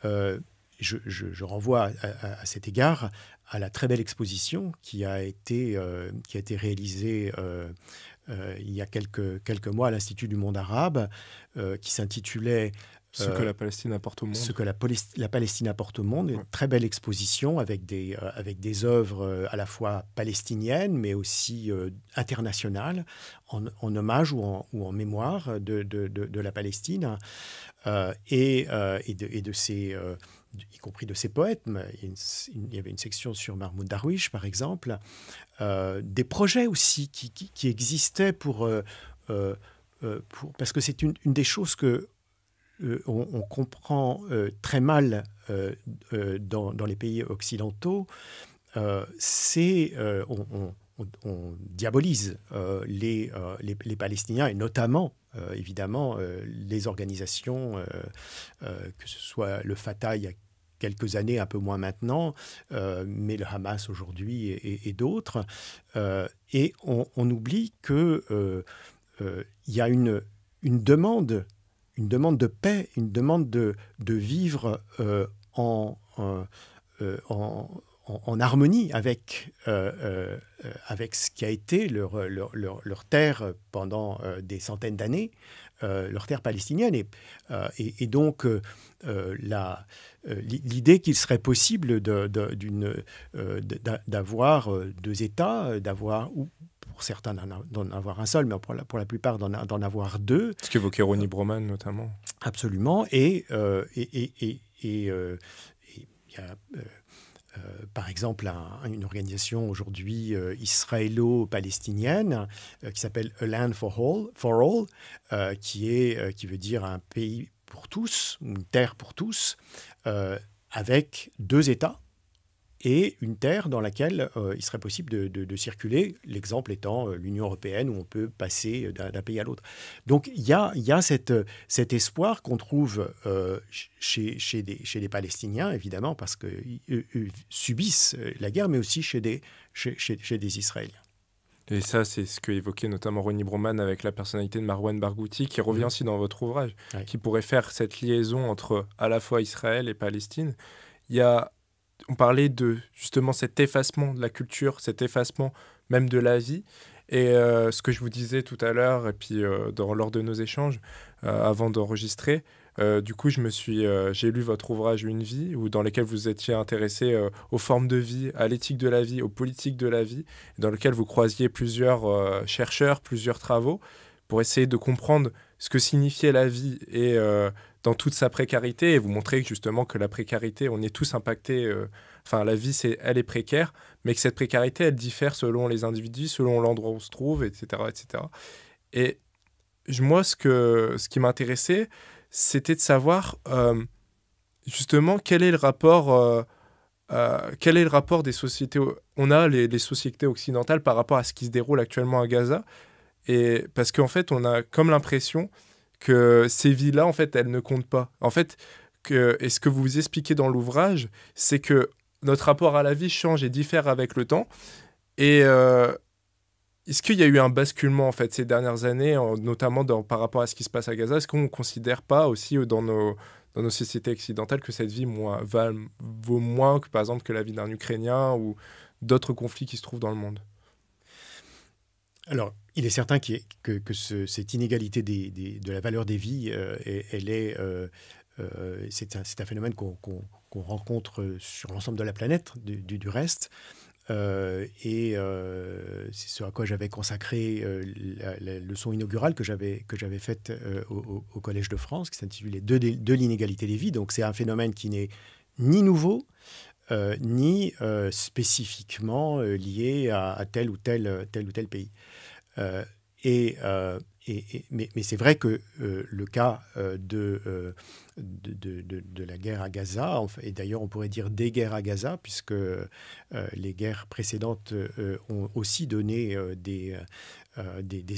Je renvoie à cet égard à la très belle exposition qui a été réalisée il y a quelques mois à l'Institut du monde arabe, qui s'intitulait Ce que la Palestine apporte au monde. Ce que la Palestine apporte au monde. Une très belle exposition avec des œuvres à la fois palestiniennes, mais aussi internationales, en hommage ou en mémoire de la Palestine, et de ses, y compris de ses poètes. Il y avait une section sur Mahmoud Darwish, par exemple. Des projets aussi qui existaient parce que c'est une des choses que on comprend très mal dans les pays occidentaux, c'est on diabolise les Palestiniens et notamment évidemment les organisations, que ce soit le Fatah il y a quelques années, un peu moins maintenant, mais le Hamas aujourd'hui et d'autres. Et on oublie qu'il y a une demande de paix, une demande de vivre en en harmonie avec ce qui a été leur terre pendant des centaines d'années, leur terre palestinienne. Et donc, l'idée qu'il serait possible d'avoir deux États, ou pour certains d'en avoir un seul, mais pour la plupart d'en avoir deux. Ce qu'évoquait Ronnie Broman notamment. Absolument. Et il y a par exemple une organisation aujourd'hui israélo-palestinienne qui s'appelle A Land for All, qui veut dire un pays pour tous, une terre pour tous, avec deux États et une terre dans laquelle il serait possible de circuler, l'exemple étant l'Union européenne où on peut passer d'un pays à l'autre. Donc il y a cet espoir qu'on trouve chez les Palestiniens, évidemment, parce qu'eux subissent la guerre, mais aussi chez des Israéliens. Et ça, c'est ce que évoquait notamment Ronnie Broman avec la personnalité de Marwan Barghouti, qui revient aussi dans votre ouvrage, qui pourrait faire cette liaison entre à la fois Israël et Palestine. On parlait de justement cet effacement de la culture, cet effacement même de la vie. Et ce que je vous disais tout à l'heure, et puis lors de nos échanges, avant d'enregistrer, du coup, j'ai lu votre ouvrage Une vie, dans lequel vous étiez intéressé aux formes de vie, à l'éthique de la vie, aux politiques de la vie, dans lequel vous croisiez plusieurs chercheurs, plusieurs travaux, pour essayer de comprendre ce que signifiait la vie et dans toute sa précarité, et vous montrer justement que la précarité, on est tous impactés, la vie, elle est précaire, mais que cette précarité, elle diffère selon les individus, selon l'endroit où on se trouve, etc. etc. Et moi, ce qui m'intéressait, c'était de savoir justement quel est le rapport des sociétés. On a les sociétés occidentales par rapport à ce qui se déroule actuellement à Gaza, et parce qu'en fait, on a comme l'impression que ces vies-là, en fait, elles ne comptent pas. En fait, et ce que vous expliquez dans l'ouvrage, c'est que notre rapport à la vie change et diffère avec le temps. Et est-ce qu'il y a eu un basculement, en fait, ces dernières années, notamment par rapport à ce qui se passe à Gaza? Est-ce qu'on ne considère pas aussi dans nos sociétés occidentales que cette vie vaut moins que, par exemple, que la vie d'un Ukrainien ou d'autres conflits qui se trouvent dans le monde? Alors, il est certain que cette inégalité de la valeur des vies, c'est un phénomène qu'on rencontre sur l'ensemble de la planète, du reste. C'est ce à quoi j'avais consacré la leçon inaugurale que j'avais faite au Collège de France, qui s'intitulait de l'inégalité des vies. Donc, c'est un phénomène qui n'est ni nouveau, ni spécifiquement lié à tel ou tel pays. Mais c'est vrai que le cas de la guerre à Gaza, et d'ailleurs on pourrait dire des guerres à Gaza, puisque les guerres précédentes ont aussi donné des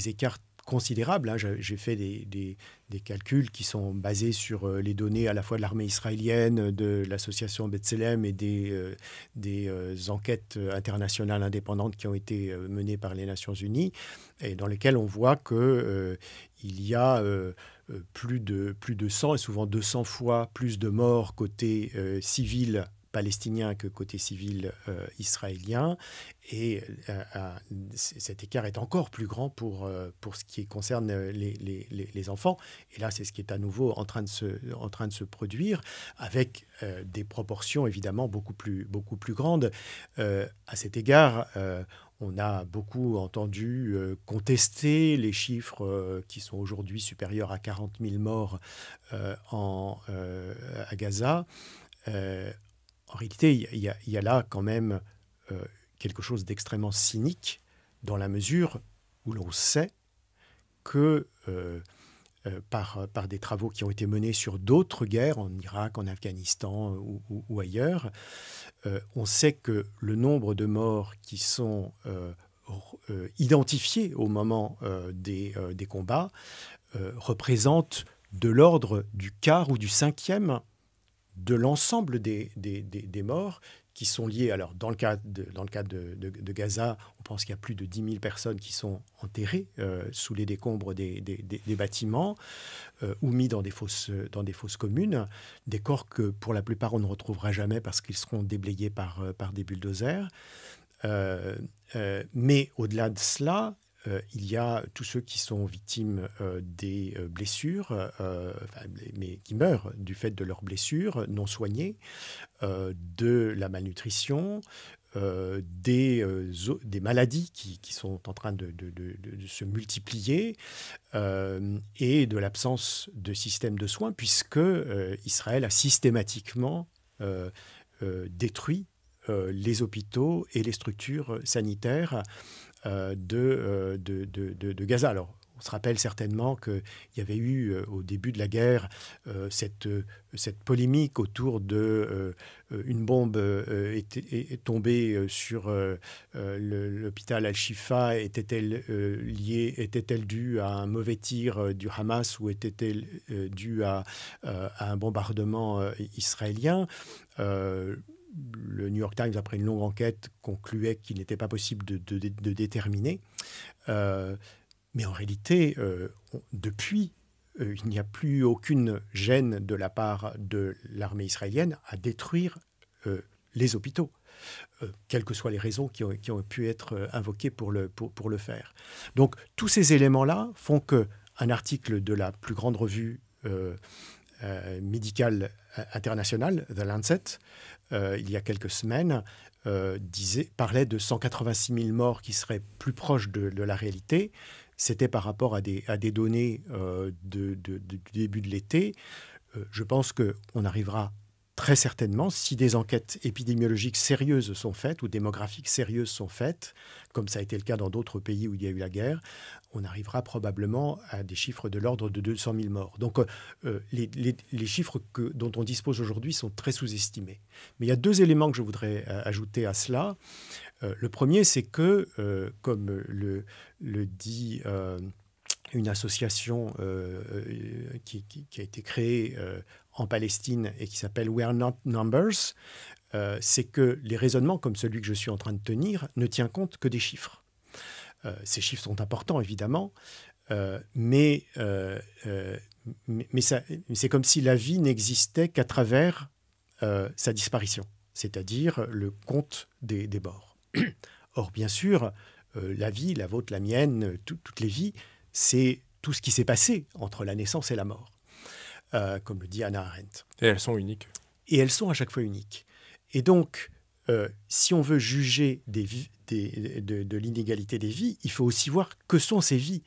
écarts considérables. Hein. J'ai fait des calculs qui sont basés sur les données à la fois de l'armée israélienne, de l'association B'Tselem et des enquêtes internationales indépendantes qui ont été menées par les Nations Unies, et dans lesquelles on voit qu'il y a plus de 100 et souvent 200 fois plus de morts côté civil palestinien que côté civil israélien. Et cet écart est encore plus grand pour ce qui concerne les enfants. Et là, c'est ce qui est à nouveau en train de se produire, avec des proportions évidemment beaucoup plus grandes. À cet égard, on a beaucoup entendu contester les chiffres qui sont aujourd'hui supérieurs à 40 000 morts à Gaza. En réalité, il y a là quand même quelque chose d'extrêmement cynique, dans la mesure où l'on sait que par des travaux qui ont été menés sur d'autres guerres, en Irak, en Afghanistan ou ailleurs, on sait que le nombre de morts qui sont identifiés au moment des combats représente de l'ordre du quart ou du cinquième de l'ensemble des morts qui sont liés. Alors, dans le cas de Gaza, on pense qu'il y a plus de 10 000 personnes qui sont enterrées sous les décombres des bâtiments. ou mis dans des fosses communes, des corps que pour la plupart on ne retrouvera jamais parce qu'ils seront déblayés par des bulldozers. Mais au-delà de cela, il y a tous ceux qui sont victimes des blessures, mais qui meurent du fait de leurs blessures non soignées, de la malnutrition, des maladies qui sont en train de se multiplier et de l'absence de système de soins, puisque Israël a systématiquement détruit les hôpitaux et les structures sanitaires de Gaza. Alors, on se rappelle certainement qu'il y avait eu au début de la guerre cette polémique autour de une bombe est tombée sur l'hôpital Al-Shifa. Était-elle due à un mauvais tir du Hamas ou était-elle due à un bombardement israélien? Le New York Times, après une longue enquête, concluait qu'il n'était pas possible de déterminer. Mais en réalité, depuis, il n'y a plus aucune gêne de la part de l'armée israélienne à détruire les hôpitaux, quelles que soient les raisons qui ont pu être invoquées pour le faire. Donc, tous ces éléments-là font qu'un article de la plus grande revue médicale internationale, The Lancet, il y a quelques semaines, parlait de 186 000 morts qui seraient plus proches de la réalité. C'était par rapport à des données du début de l'été. Je pense qu'on arrivera très certainement, si des enquêtes épidémiologiques sérieuses sont faites ou démographiques sérieuses sont faites, comme ça a été le cas dans d'autres pays où il y a eu la guerre, on arrivera probablement à des chiffres de l'ordre de 200 000 morts. Donc les chiffres dont on dispose aujourd'hui sont très sous-estimés. Mais il y a deux éléments que je voudrais ajouter à cela. Le premier, c'est que, comme le dit une association qui a été créée en Palestine et qui s'appelle We Are Not Numbers, c'est que les raisonnements comme celui que je suis en train de tenir ne tient compte que des chiffres. Ces chiffres sont importants, évidemment, mais c'est comme si la vie n'existait qu'à travers sa disparition, c'est-à-dire le compte des morts. Or, bien sûr, la vie, la vôtre, la mienne, toutes les vies, c'est tout ce qui s'est passé entre la naissance et la mort, comme le dit Hannah Arendt. Et elles sont uniques. Et elles sont à chaque fois uniques. Et donc, si on veut juger de l'inégalité des vies, il faut aussi voir que sont ces vies.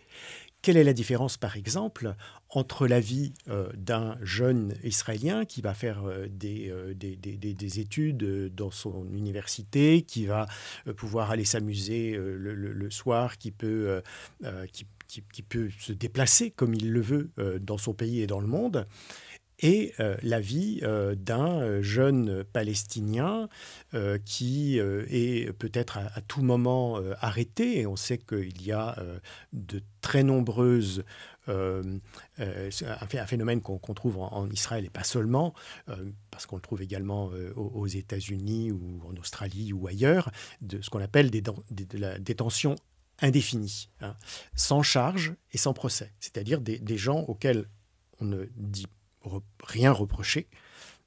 Quelle est la différence, par exemple, entre la vie d'un jeune Israélien qui va faire des études dans son université, qui va pouvoir aller s'amuser le soir, qui peut se déplacer comme il le veut dans son pays et dans le monde, et la vie d'un jeune Palestinien qui est peut-être à tout moment arrêté. Et on sait qu'il y a de très nombreuses... un phénomène qu'on trouve en Israël et pas seulement, parce qu'on le trouve également aux États-Unis ou en Australie ou ailleurs, de ce qu'on appelle de la détention indéfinie, sans charge et sans procès. C'est-à-dire des gens auxquels on ne dit rien reproché,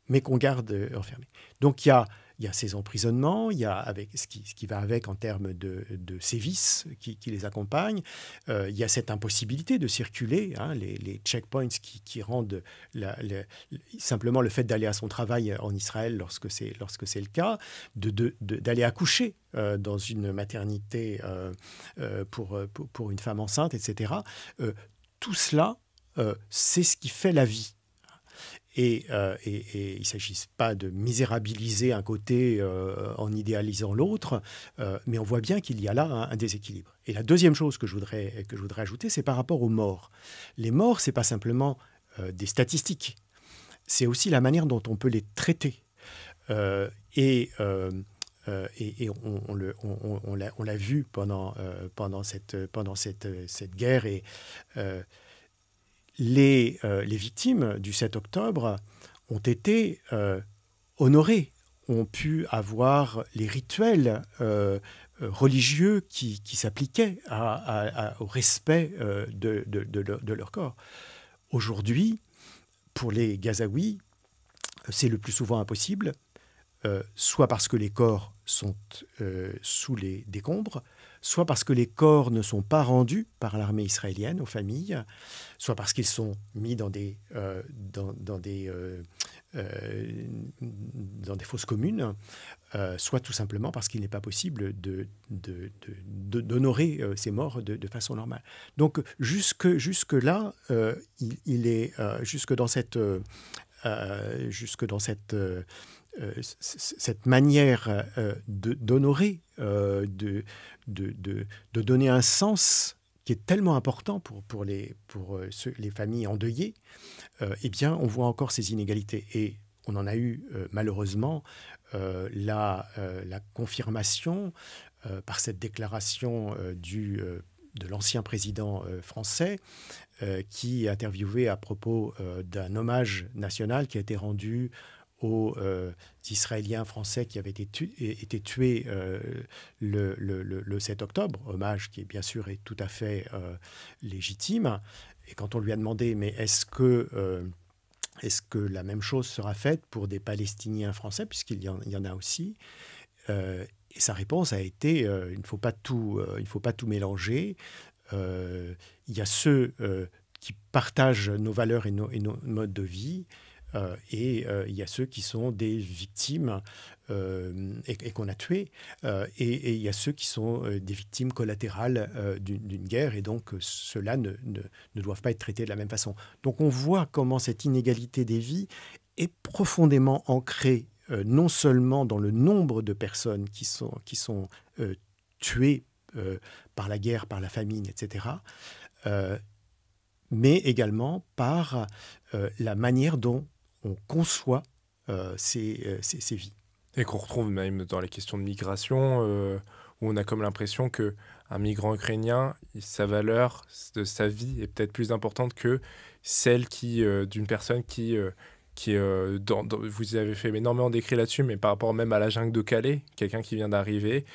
mais qu'on garde enfermés. Donc il y a ces emprisonnements, il y a ce qui va avec en termes de sévices qui les accompagnent, il y a cette impossibilité de circuler, les checkpoints qui rendent simplement le fait d'aller à son travail en Israël lorsque c'est le cas, d'aller accoucher dans une maternité pour une femme enceinte, etc. Tout cela, c'est ce qui fait la vie. Et il ne s'agit pas de misérabiliser un côté en idéalisant l'autre, mais on voit bien qu'il y a là un déséquilibre. Et la deuxième chose que je voudrais ajouter, c'est par rapport aux morts. Les morts, ce n'est pas simplement des statistiques, c'est aussi la manière dont on peut les traiter. On l'a vu pendant cette guerre et les victimes du 7 octobre ont été honorées, ont pu avoir les rituels religieux qui s'appliquaient au respect de leur corps. Aujourd'hui, pour les Gazaouis, c'est le plus souvent impossible, soit parce que les corps sont sous les décombres, soit parce que les corps ne sont pas rendus par l'armée israélienne aux familles, soit parce qu'ils sont mis dans des fosses communes, soit tout simplement parce qu'il n'est pas possible d'honorer ces morts de façon normale. Donc jusque-là, jusque dans cette manière d'honorer, de donner un sens qui est tellement important pour les familles endeuillées, eh bien, on voit encore ces inégalités. Et on en a eu malheureusement la confirmation par cette déclaration de l'ancien président français qui est interviewé à propos d'un hommage national qui a été rendu aux Israéliens français qui avaient été tués le 7 octobre, hommage qui, bien sûr, est tout à fait légitime. Et quand on lui a demandé, mais est-ce que la même chose sera faite pour des Palestiniens français, puisqu'il y en a aussi, et sa réponse a été il ne faut pas tout mélanger. Il y a ceux qui partagent nos valeurs et nos modes de vie, et il y a ceux qui sont des victimes et qu'on a tués, et il y a ceux qui sont des victimes collatérales d'une guerre, et donc ceux-là ne doivent pas être traités de la même façon. Donc on voit comment cette inégalité des vies est profondément ancrée non seulement dans le nombre de personnes qui sont tuées par la guerre, par la famine, etc., mais également par la manière dont on conçoit ces vies. Et qu'on retrouve même dans les questions de migration, où on a comme l'impression qu'un migrant ukrainien, sa valeur de sa vie est peut-être plus importante que celle d'une personne qui vous avez fait énormément d'écrits là-dessus, mais par rapport même à la jungle de Calais, quelqu'un qui vient d'arriver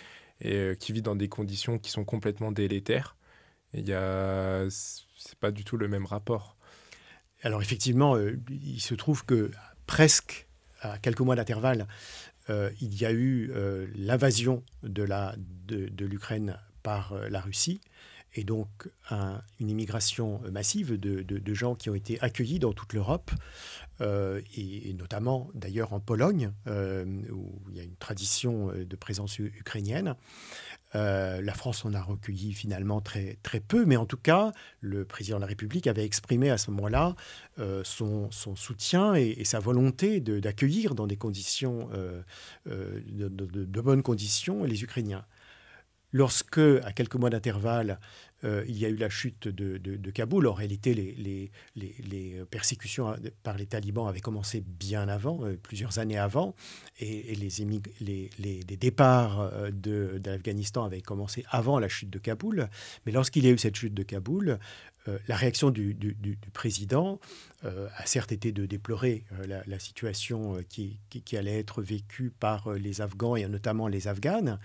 et qui vit dans des conditions qui sont complètement délétères. C'est pas du tout le même rapport. Alors effectivement, il se trouve que presque à quelques mois d'intervalle, il y a eu l'invasion de l'Ukraine par la Russie, et donc une immigration massive de gens qui ont été accueillis dans toute l'Europe, et notamment d'ailleurs en Pologne, où il y a une tradition de présence ukrainienne. La France en a recueilli finalement très, très peu, mais en tout cas, le président de la République avait exprimé à ce moment-là son soutien et sa volonté d'accueillir dans des conditions, de bonnes conditions, les Ukrainiens. Lorsque, à quelques mois d'intervalle, il y a eu la chute de Kaboul, en réalité, les persécutions par les talibans avaient commencé bien avant, plusieurs années avant, et les départs de l'Afghanistan avaient commencé avant la chute de Kaboul. Mais lorsqu'il y a eu cette chute de Kaboul, la réaction du président a certes été de déplorer la situation qui allait être vécue par les Afghans et notamment les Afghanes,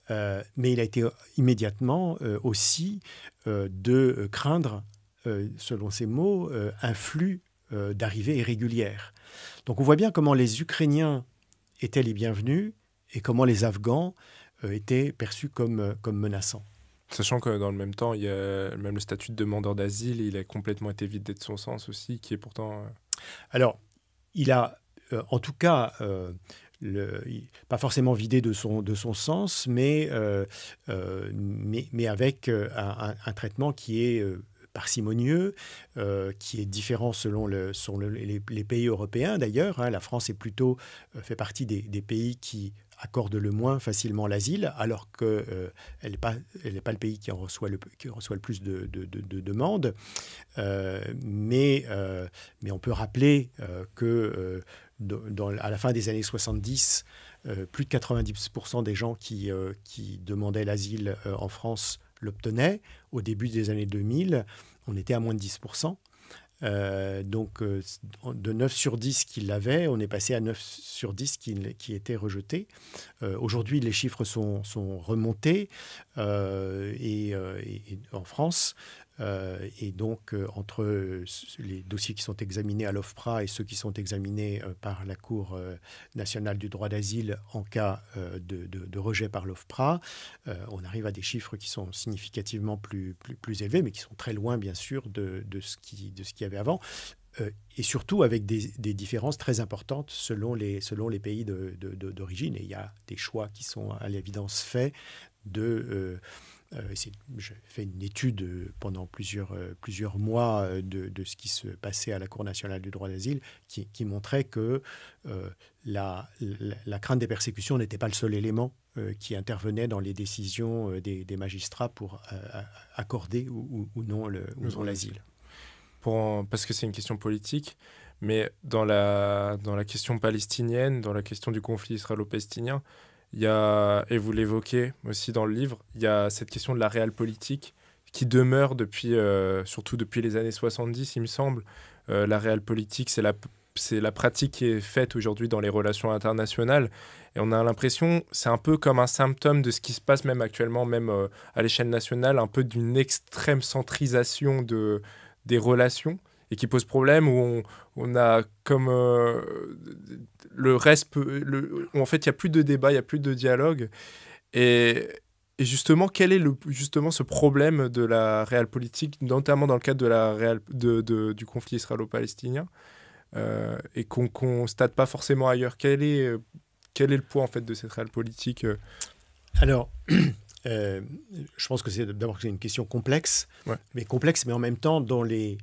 mais il a été immédiatement aussi de craindre, selon ses mots, un flux d'arrivées irrégulières. Donc on voit bien comment les Ukrainiens étaient les bienvenus et comment les Afghans étaient perçus comme menaçants. Sachant que dans le même temps, il y a même le statut de demandeur d'asile, il a complètement été vidé de son sens aussi, qui est pourtant... Alors, il a en tout cas... pas forcément vidé de son sens, mais avec un traitement qui est parcimonieux, qui est différent selon les pays européens d'ailleurs. Hein. La France est plutôt fait partie des pays qui accordent le moins facilement l'asile, alors qu'elle n'est pas le pays qui reçoit le plus de demandes. Mais on peut rappeler que à la fin des années 70, plus de 90% des gens qui demandaient l'asile en France l'obtenaient. Au début des années 2000, on était à moins de 10%. Donc, de 9 sur 10 qui l'avaient, on est passé à 9 sur 10 qui étaient rejetés. Aujourd'hui, les chiffres sont remontés et en France, Et donc, entre les dossiers qui sont examinés à l'OFPRA et ceux qui sont examinés par la Cour nationale du droit d'asile en cas de rejet par l'OFPRA, on arrive à des chiffres qui sont significativement plus élevés, mais qui sont très loin, bien sûr, de ce qu'il y avait avant. Et surtout avec des différences très importantes selon les pays d'origine. Et il y a des choix qui sont à l'évidence faits j'ai fait une étude pendant plusieurs mois de ce qui se passait à la Cour nationale du droit d'asile qui montrait que la crainte des persécutions n'était pas le seul élément qui intervenait dans les décisions des magistrats pour accorder ou non l'asile. Parce que c'est une question politique, mais dans la question palestinienne, dans la question du conflit israélo-palestinien, il y a, et vous l'évoquez aussi dans le livre, il y a cette question de la réelle politique qui demeure surtout depuis les années 70, il me semble. La réelle politique, c'est la pratique qui est faite aujourd'hui dans les relations internationales. Et on a l'impression, c'est un peu comme un symptôme de ce qui se passe même actuellement, même à l'échelle nationale, un peu d'une extrême centrisation des relations et qui pose problème, où on a comme le reste, où en fait il n'y a plus de débat, il n'y a plus de dialogue. Et justement, quel est justement ce problème de la réelle politique, notamment dans le cadre du conflit israélo-palestinien, et qu'on ne constate pas forcément ailleurs? Quel est le poids en fait de cette réelle politique Alors, je pense que c'est une question complexe, ouais. mais en même temps dont les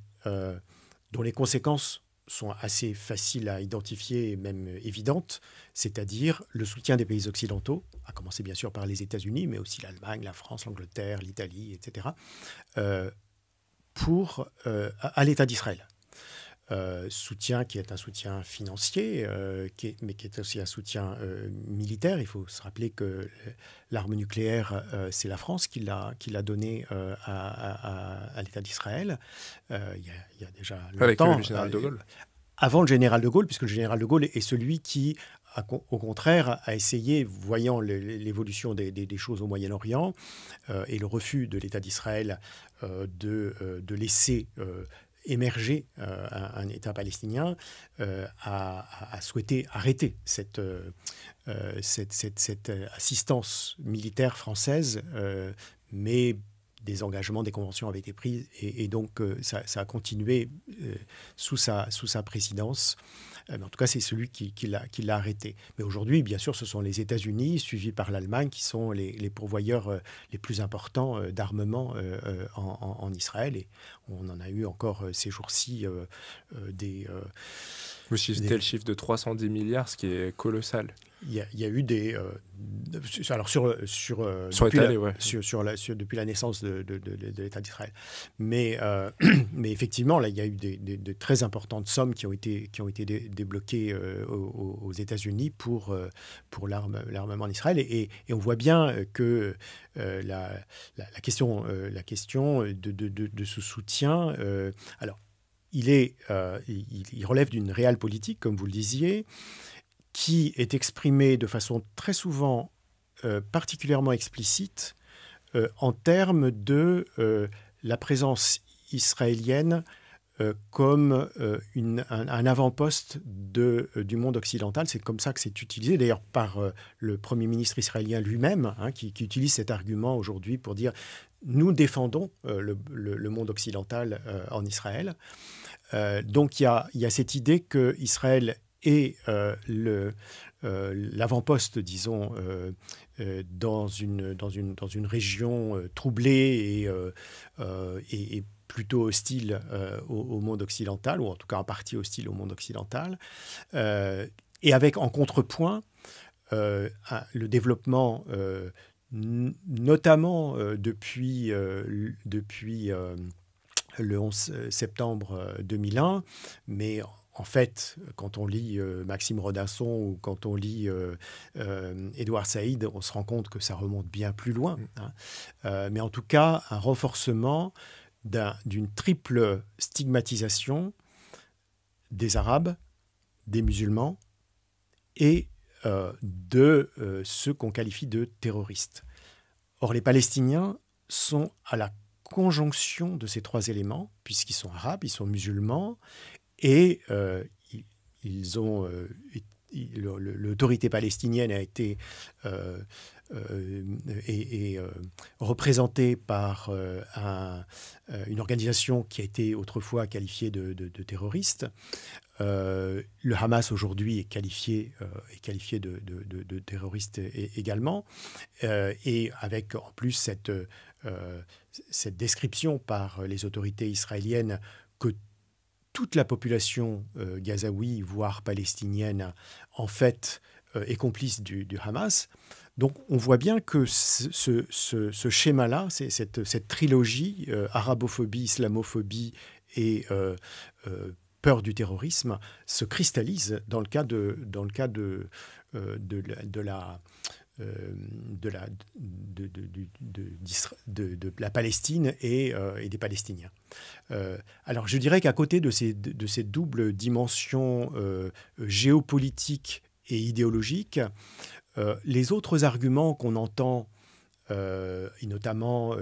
conséquences sont assez faciles à identifier et même évidentes, c'est-à-dire le soutien des pays occidentaux, à commencer bien sûr par les États-Unis, mais aussi l'Allemagne, la France, l'Angleterre, l'Italie, etc., à l'État d'Israël. Soutien qui est un soutien financier, mais qui est aussi un soutien militaire. Il faut se rappeler que l'arme nucléaire, c'est la France qui l'a donné à l'État d'Israël. Il y a déjà longtemps. Avec le général de Gaulle. Avant le général de Gaulle, puisque le général de Gaulle est celui qui, au contraire, a essayé, voyant l'évolution des choses au Moyen-Orient et le refus de l'État d'Israël de laisser émerger un État palestinien, a souhaité arrêter cette assistance militaire française, mais des engagements, des conventions avaient été pris, et donc ça a continué sous sa présidence. Mais en tout cas, c'est celui qui l'a arrêté. Mais aujourd'hui, bien sûr, ce sont les États-Unis, suivis par l'Allemagne, qui sont les pourvoyeurs les plus importants d'armement en Israël. Et on en a eu encore ces jours-ci Vous citez le chiffre de 310 milliards, ce qui est colossal. Il y a eu des... alors depuis la naissance de l'État d'Israël. Mais effectivement, là, il y a eu de très importantes sommes qui ont été débloquées aux États-Unis pour l'armement en Israël. Et on voit bien que la question de ce soutien... alors, il relève d'une réelle politique, comme vous le disiez, qui est exprimée de façon très souvent particulièrement explicite en termes de la présence israélienne comme un avant-poste du monde occidental. C'est comme ça que c'est utilisé, d'ailleurs par le Premier ministre israélien lui-même, qui utilise cet argument aujourd'hui pour dire « nous défendons le monde occidental en Israël ». Donc il y a cette idée qu'Israël est l'avant-poste, disons, dans une région troublée et plutôt hostile au monde occidental, ou en tout cas en partie hostile au monde occidental, et avec en contrepoint le développement, notamment depuis le 11 septembre 2001, mais en fait, quand on lit Maxime Rodasson ou quand on lit Édouard Saïd, on se rend compte que ça remonte bien plus loin. Mais en tout cas, un renforcement d'une triple stigmatisation des Arabes, des musulmans et de ceux qu'on qualifie de terroristes. Or, les Palestiniens sont à la conjonction de ces trois éléments, puisqu'ils sont arabes, ils sont musulmans, et l'autorité palestinienne a été représentée par une organisation qui a été autrefois qualifiée de terroriste. Le Hamas aujourd'hui est qualifié de terroriste également, et avec en plus cette description par les autorités israéliennes que toute la population gazaoui, voire palestinienne, en fait, est complice du Hamas. Donc on voit bien que ce schéma-là, cette trilogie, arabophobie, islamophobie et peur du terrorisme, se cristallise dans le cas de la Palestine et des Palestiniens. Alors je dirais qu'à côté de ces doubles dimensions géopolitiques et idéologiques, les autres arguments qu'on entend, et notamment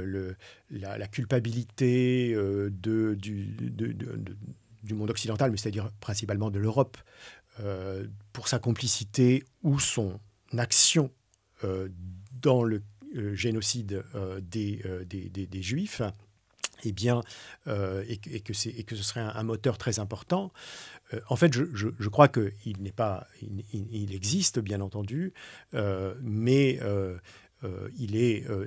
la culpabilité du monde occidental, mais c'est-à-dire principalement de l'Europe, pour sa complicité ou son action dans le génocide des Juifs, et que ce serait un moteur très important. En fait, je crois qu'il existe, bien entendu, mais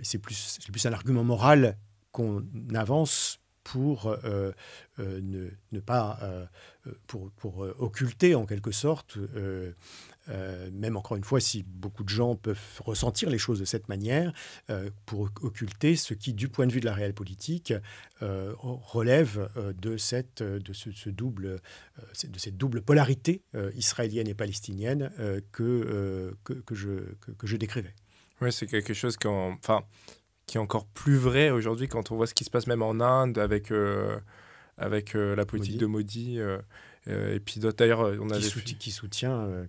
c'est plus un argument moral qu'on avance pour ne pas pour occulter en quelque sorte, même encore une fois, si beaucoup de gens peuvent ressentir les choses de cette manière, pour occulter ce qui, du point de vue de la réelle politique, relève de cette double polarité israélienne et palestinienne que je décrivais. Oui, c'est quelque chose qui est encore plus vrai aujourd'hui quand on voit ce qui se passe même en Inde avec la politique Modi. de Modi. Et puis d'ailleurs, on a qui soutient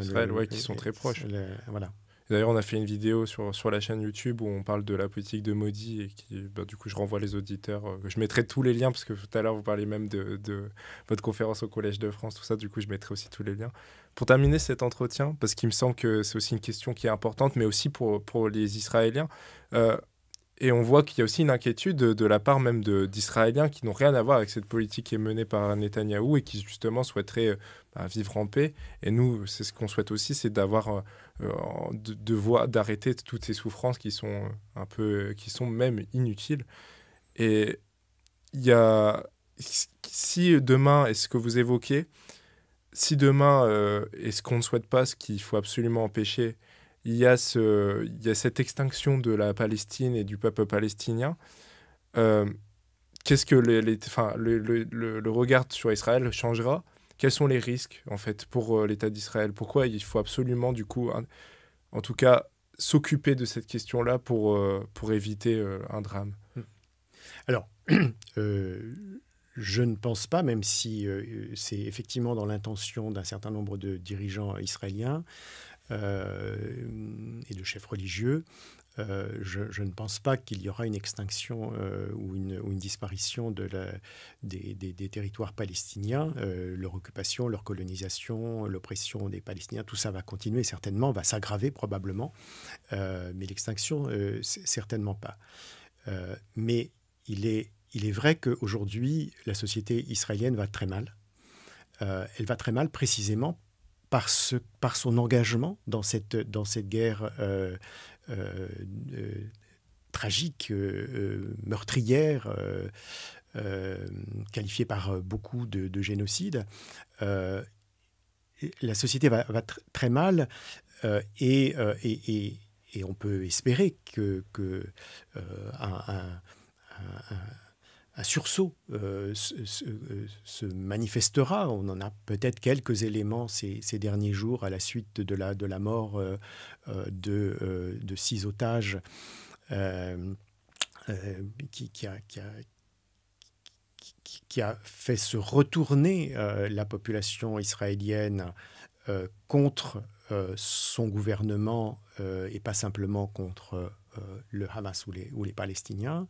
Israël, qui sont très proches. Voilà. D'ailleurs, on a fait une vidéo sur la chaîne YouTube où on parle de la politique de Modi et du coup, je renvoie les auditeurs. Je mettrai tous les liens parce que tout à l'heure, vous parlez même de votre conférence au Collège de France, tout ça. Du coup, je mettrai aussi tous les liens. Pour terminer cet entretien, parce qu'il me semble que c'est aussi une question qui est importante, mais aussi pour les Israéliens. Et on voit qu'il y a aussi une inquiétude de la part même d'Israéliens qui n'ont rien à voir avec cette politique qui est menée par Netanyahou et qui justement souhaiteraient vivre en paix. Et nous, c'est ce qu'on souhaite aussi, c'est d'arrêter toutes ces souffrances qui sont même inutiles. Et il y a, si demain, est ce que vous évoquez, si demain, et ce qu'on ne souhaite pas, ce qu'il faut absolument empêcher, il y a cette extinction de la Palestine et du peuple palestinien. Qu'est-ce que le regard sur Israël changera? Quels sont les risques, en fait, pour l'État d'Israël? Pourquoi il faut absolument, du coup, en tout cas, s'occuper de cette question-là pour éviter un drame? Alors, je ne pense pas, même si c'est effectivement dans l'intention d'un certain nombre de dirigeants israéliens, et de chefs religieux, je ne pense pas qu'il y aura une extinction ou une disparition des territoires palestiniens. Leur occupation, leur colonisation, l'oppression des Palestiniens, tout ça va continuer certainement, va s'aggraver probablement, mais l'extinction, certainement pas. Mais il est vrai qu'aujourd'hui, la société israélienne va très mal. Elle va très mal précisément par son engagement dans cette guerre tragique, meurtrière, qualifiée par beaucoup de génocide. La société va très mal et on peut espérer un sursaut se manifestera. On en a peut-être quelques éléments ces derniers jours à la suite de la mort de 6 otages qui a fait se retourner la population israélienne contre son gouvernement et pas simplement contre le Hamas ou les Palestiniens.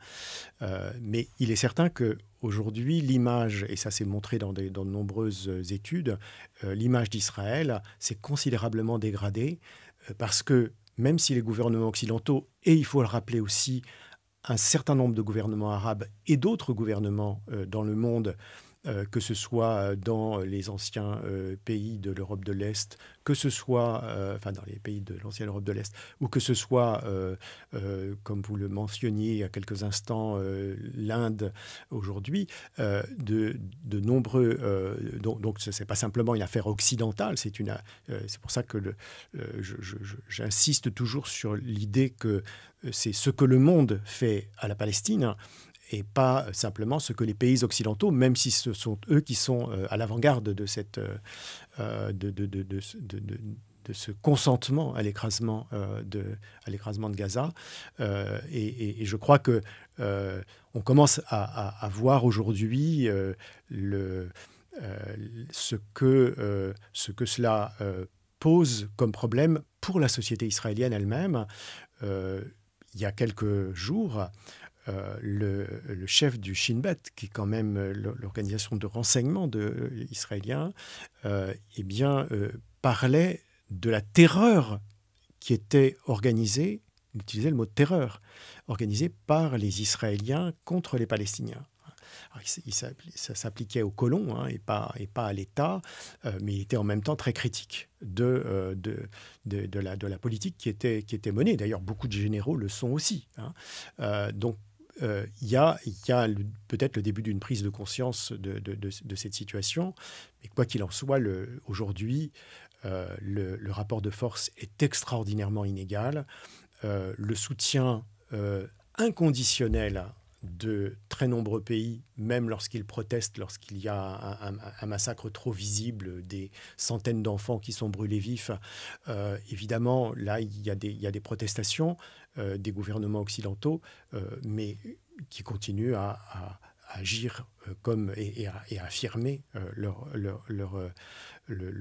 Mais il est certain qu'aujourd'hui, l'image, et ça s'est montré dans de nombreuses études, l'image d'Israël s'est considérablement dégradée parce que même si les gouvernements occidentaux, et il faut le rappeler aussi, un certain nombre de gouvernements arabes et d'autres gouvernements dans le monde, que ce soit dans les anciens pays de l'Europe de l'Est, que ce soit dans les pays de l'ancienne Europe de l'Est, ou que ce soit, comme vous le mentionniez il y a quelques instants, l'Inde aujourd'hui, de nombreux... donc ce n'est pas simplement une affaire occidentale, c'est pour ça que j'insiste toujours sur l'idée que c'est ce que le monde fait à la Palestine, et pas simplement ce que les pays occidentaux, même si ce sont eux qui sont à l'avant-garde de ce consentement à l'écrasement de Gaza. Et je crois que on commence à voir aujourd'hui ce que cela pose comme problème pour la société israélienne elle-même. Il y a quelques jours, le chef du Shin Bet, qui est quand même l'organisation de renseignement israélien, parlait de la terreur qui était organisée, il utilisait le mot terreur, organisée par les Israéliens contre les Palestiniens. Alors, ça s'appliquait aux colons et pas à l'État, mais il était en même temps très critique de la politique qui était menée. D'ailleurs, beaucoup de généraux le sont aussi. Donc, il y a peut-être le début d'une prise de conscience de cette situation, mais quoi qu'il en soit, aujourd'hui, le rapport de force est extraordinairement inégal. Le soutien inconditionnel de très nombreux pays, même lorsqu'ils protestent, lorsqu'il y a un massacre trop visible, des centaines d'enfants qui sont brûlés vifs, évidemment, là, il y a des protestations des gouvernements occidentaux, mais qui continuent à agir et à affirmer le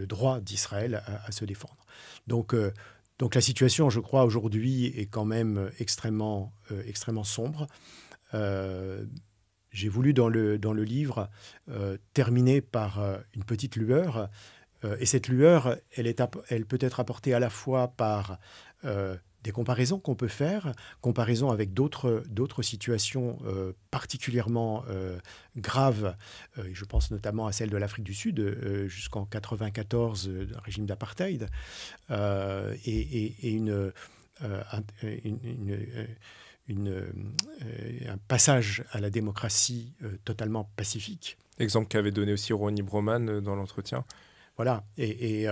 droit d'Israël à se défendre. Donc la situation, je crois, aujourd'hui est quand même extrêmement sombre. J'ai voulu dans le livre terminer par une petite lueur, et cette lueur, elle peut être apportée à la fois par des comparaisons qu'on peut faire, comparaisons avec d'autres situations particulièrement graves. Je pense notamment à celle de l'Afrique du Sud jusqu'en 1994, un régime d'apartheid, et un passage à la démocratie totalement pacifique. Exemple qu'avait donné aussi Ronnie Broman dans l'entretien. Voilà, mais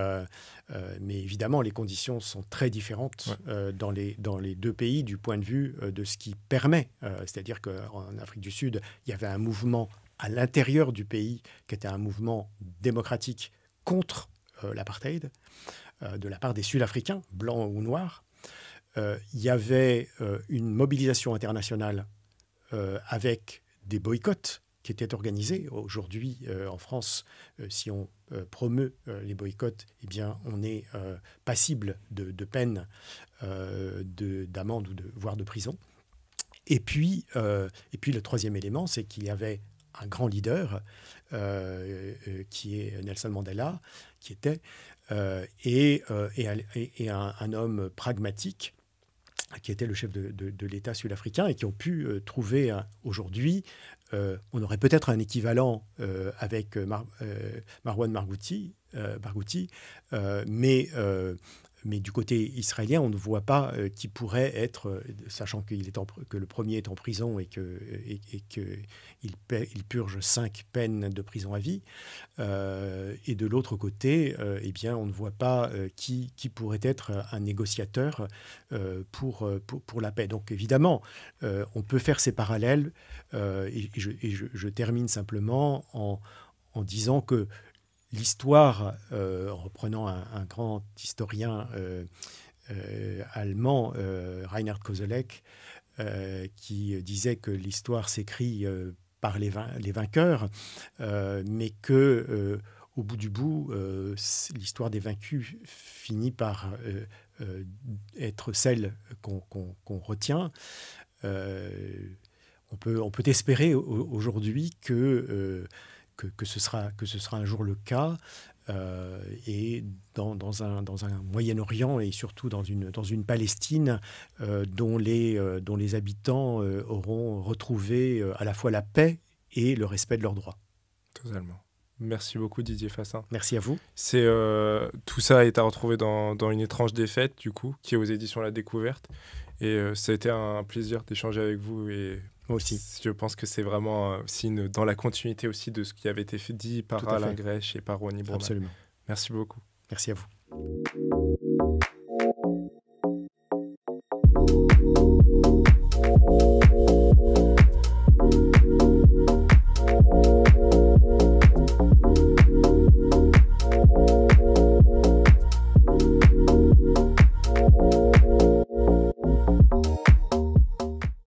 évidemment, les conditions sont très différentes dans les deux pays du point de vue de ce qui permet. C'est-à-dire qu'en Afrique du Sud, il y avait un mouvement à l'intérieur du pays qui était un mouvement démocratique contre l'apartheid, de la part des Sud-Africains, blancs ou noirs. Il y avait une mobilisation internationale avec des boycotts qui étaient organisés. Aujourd'hui, en France, si on promeut les boycotts, eh bien, on est passible de peine, d'amende ou voire de prison. Et puis, le troisième élément, c'est qu'il y avait un grand leader qui est Nelson Mandela, qui était, et un homme pragmatique qui était le chef de l'État sud-africain et qui ont pu trouver aujourd'hui, on aurait peut-être un équivalent avec Marwan Barghouti, mais du côté israélien, on ne voit pas qui pourrait être, sachant que le premier est en prison et qu'il purge 5 peines de prison à vie. Et de l'autre côté, eh bien, on ne voit pas qui pourrait être un négociateur pour la paix. Donc évidemment, on peut faire ces parallèles. Et je termine simplement en disant que l'histoire, en reprenant un grand historien allemand, Reinhard Koselleck, qui disait que l'histoire s'écrit par les vainqueurs, mais que au bout du bout, l'histoire des vaincus finit par être celle qu'on retient, on peut espérer aujourd'hui que ce sera un jour le cas. Et dans un Moyen-Orient et surtout dans une Palestine dont les habitants auront retrouvé à la fois la paix et le respect de leurs droits. Totalement. Merci beaucoup Didier Fassin. Merci à vous. Tout ça est à retrouver dans Une étrange défaite, du coup, qui est aux éditions La Découverte. Et ça a été un plaisir d'échanger avec vous. Et moi aussi. Je pense que c'est vraiment aussi dans la continuité aussi de ce qui avait été dit par Alain Grèche et par Ronnie Broman. Absolument. Merci beaucoup. Merci à vous.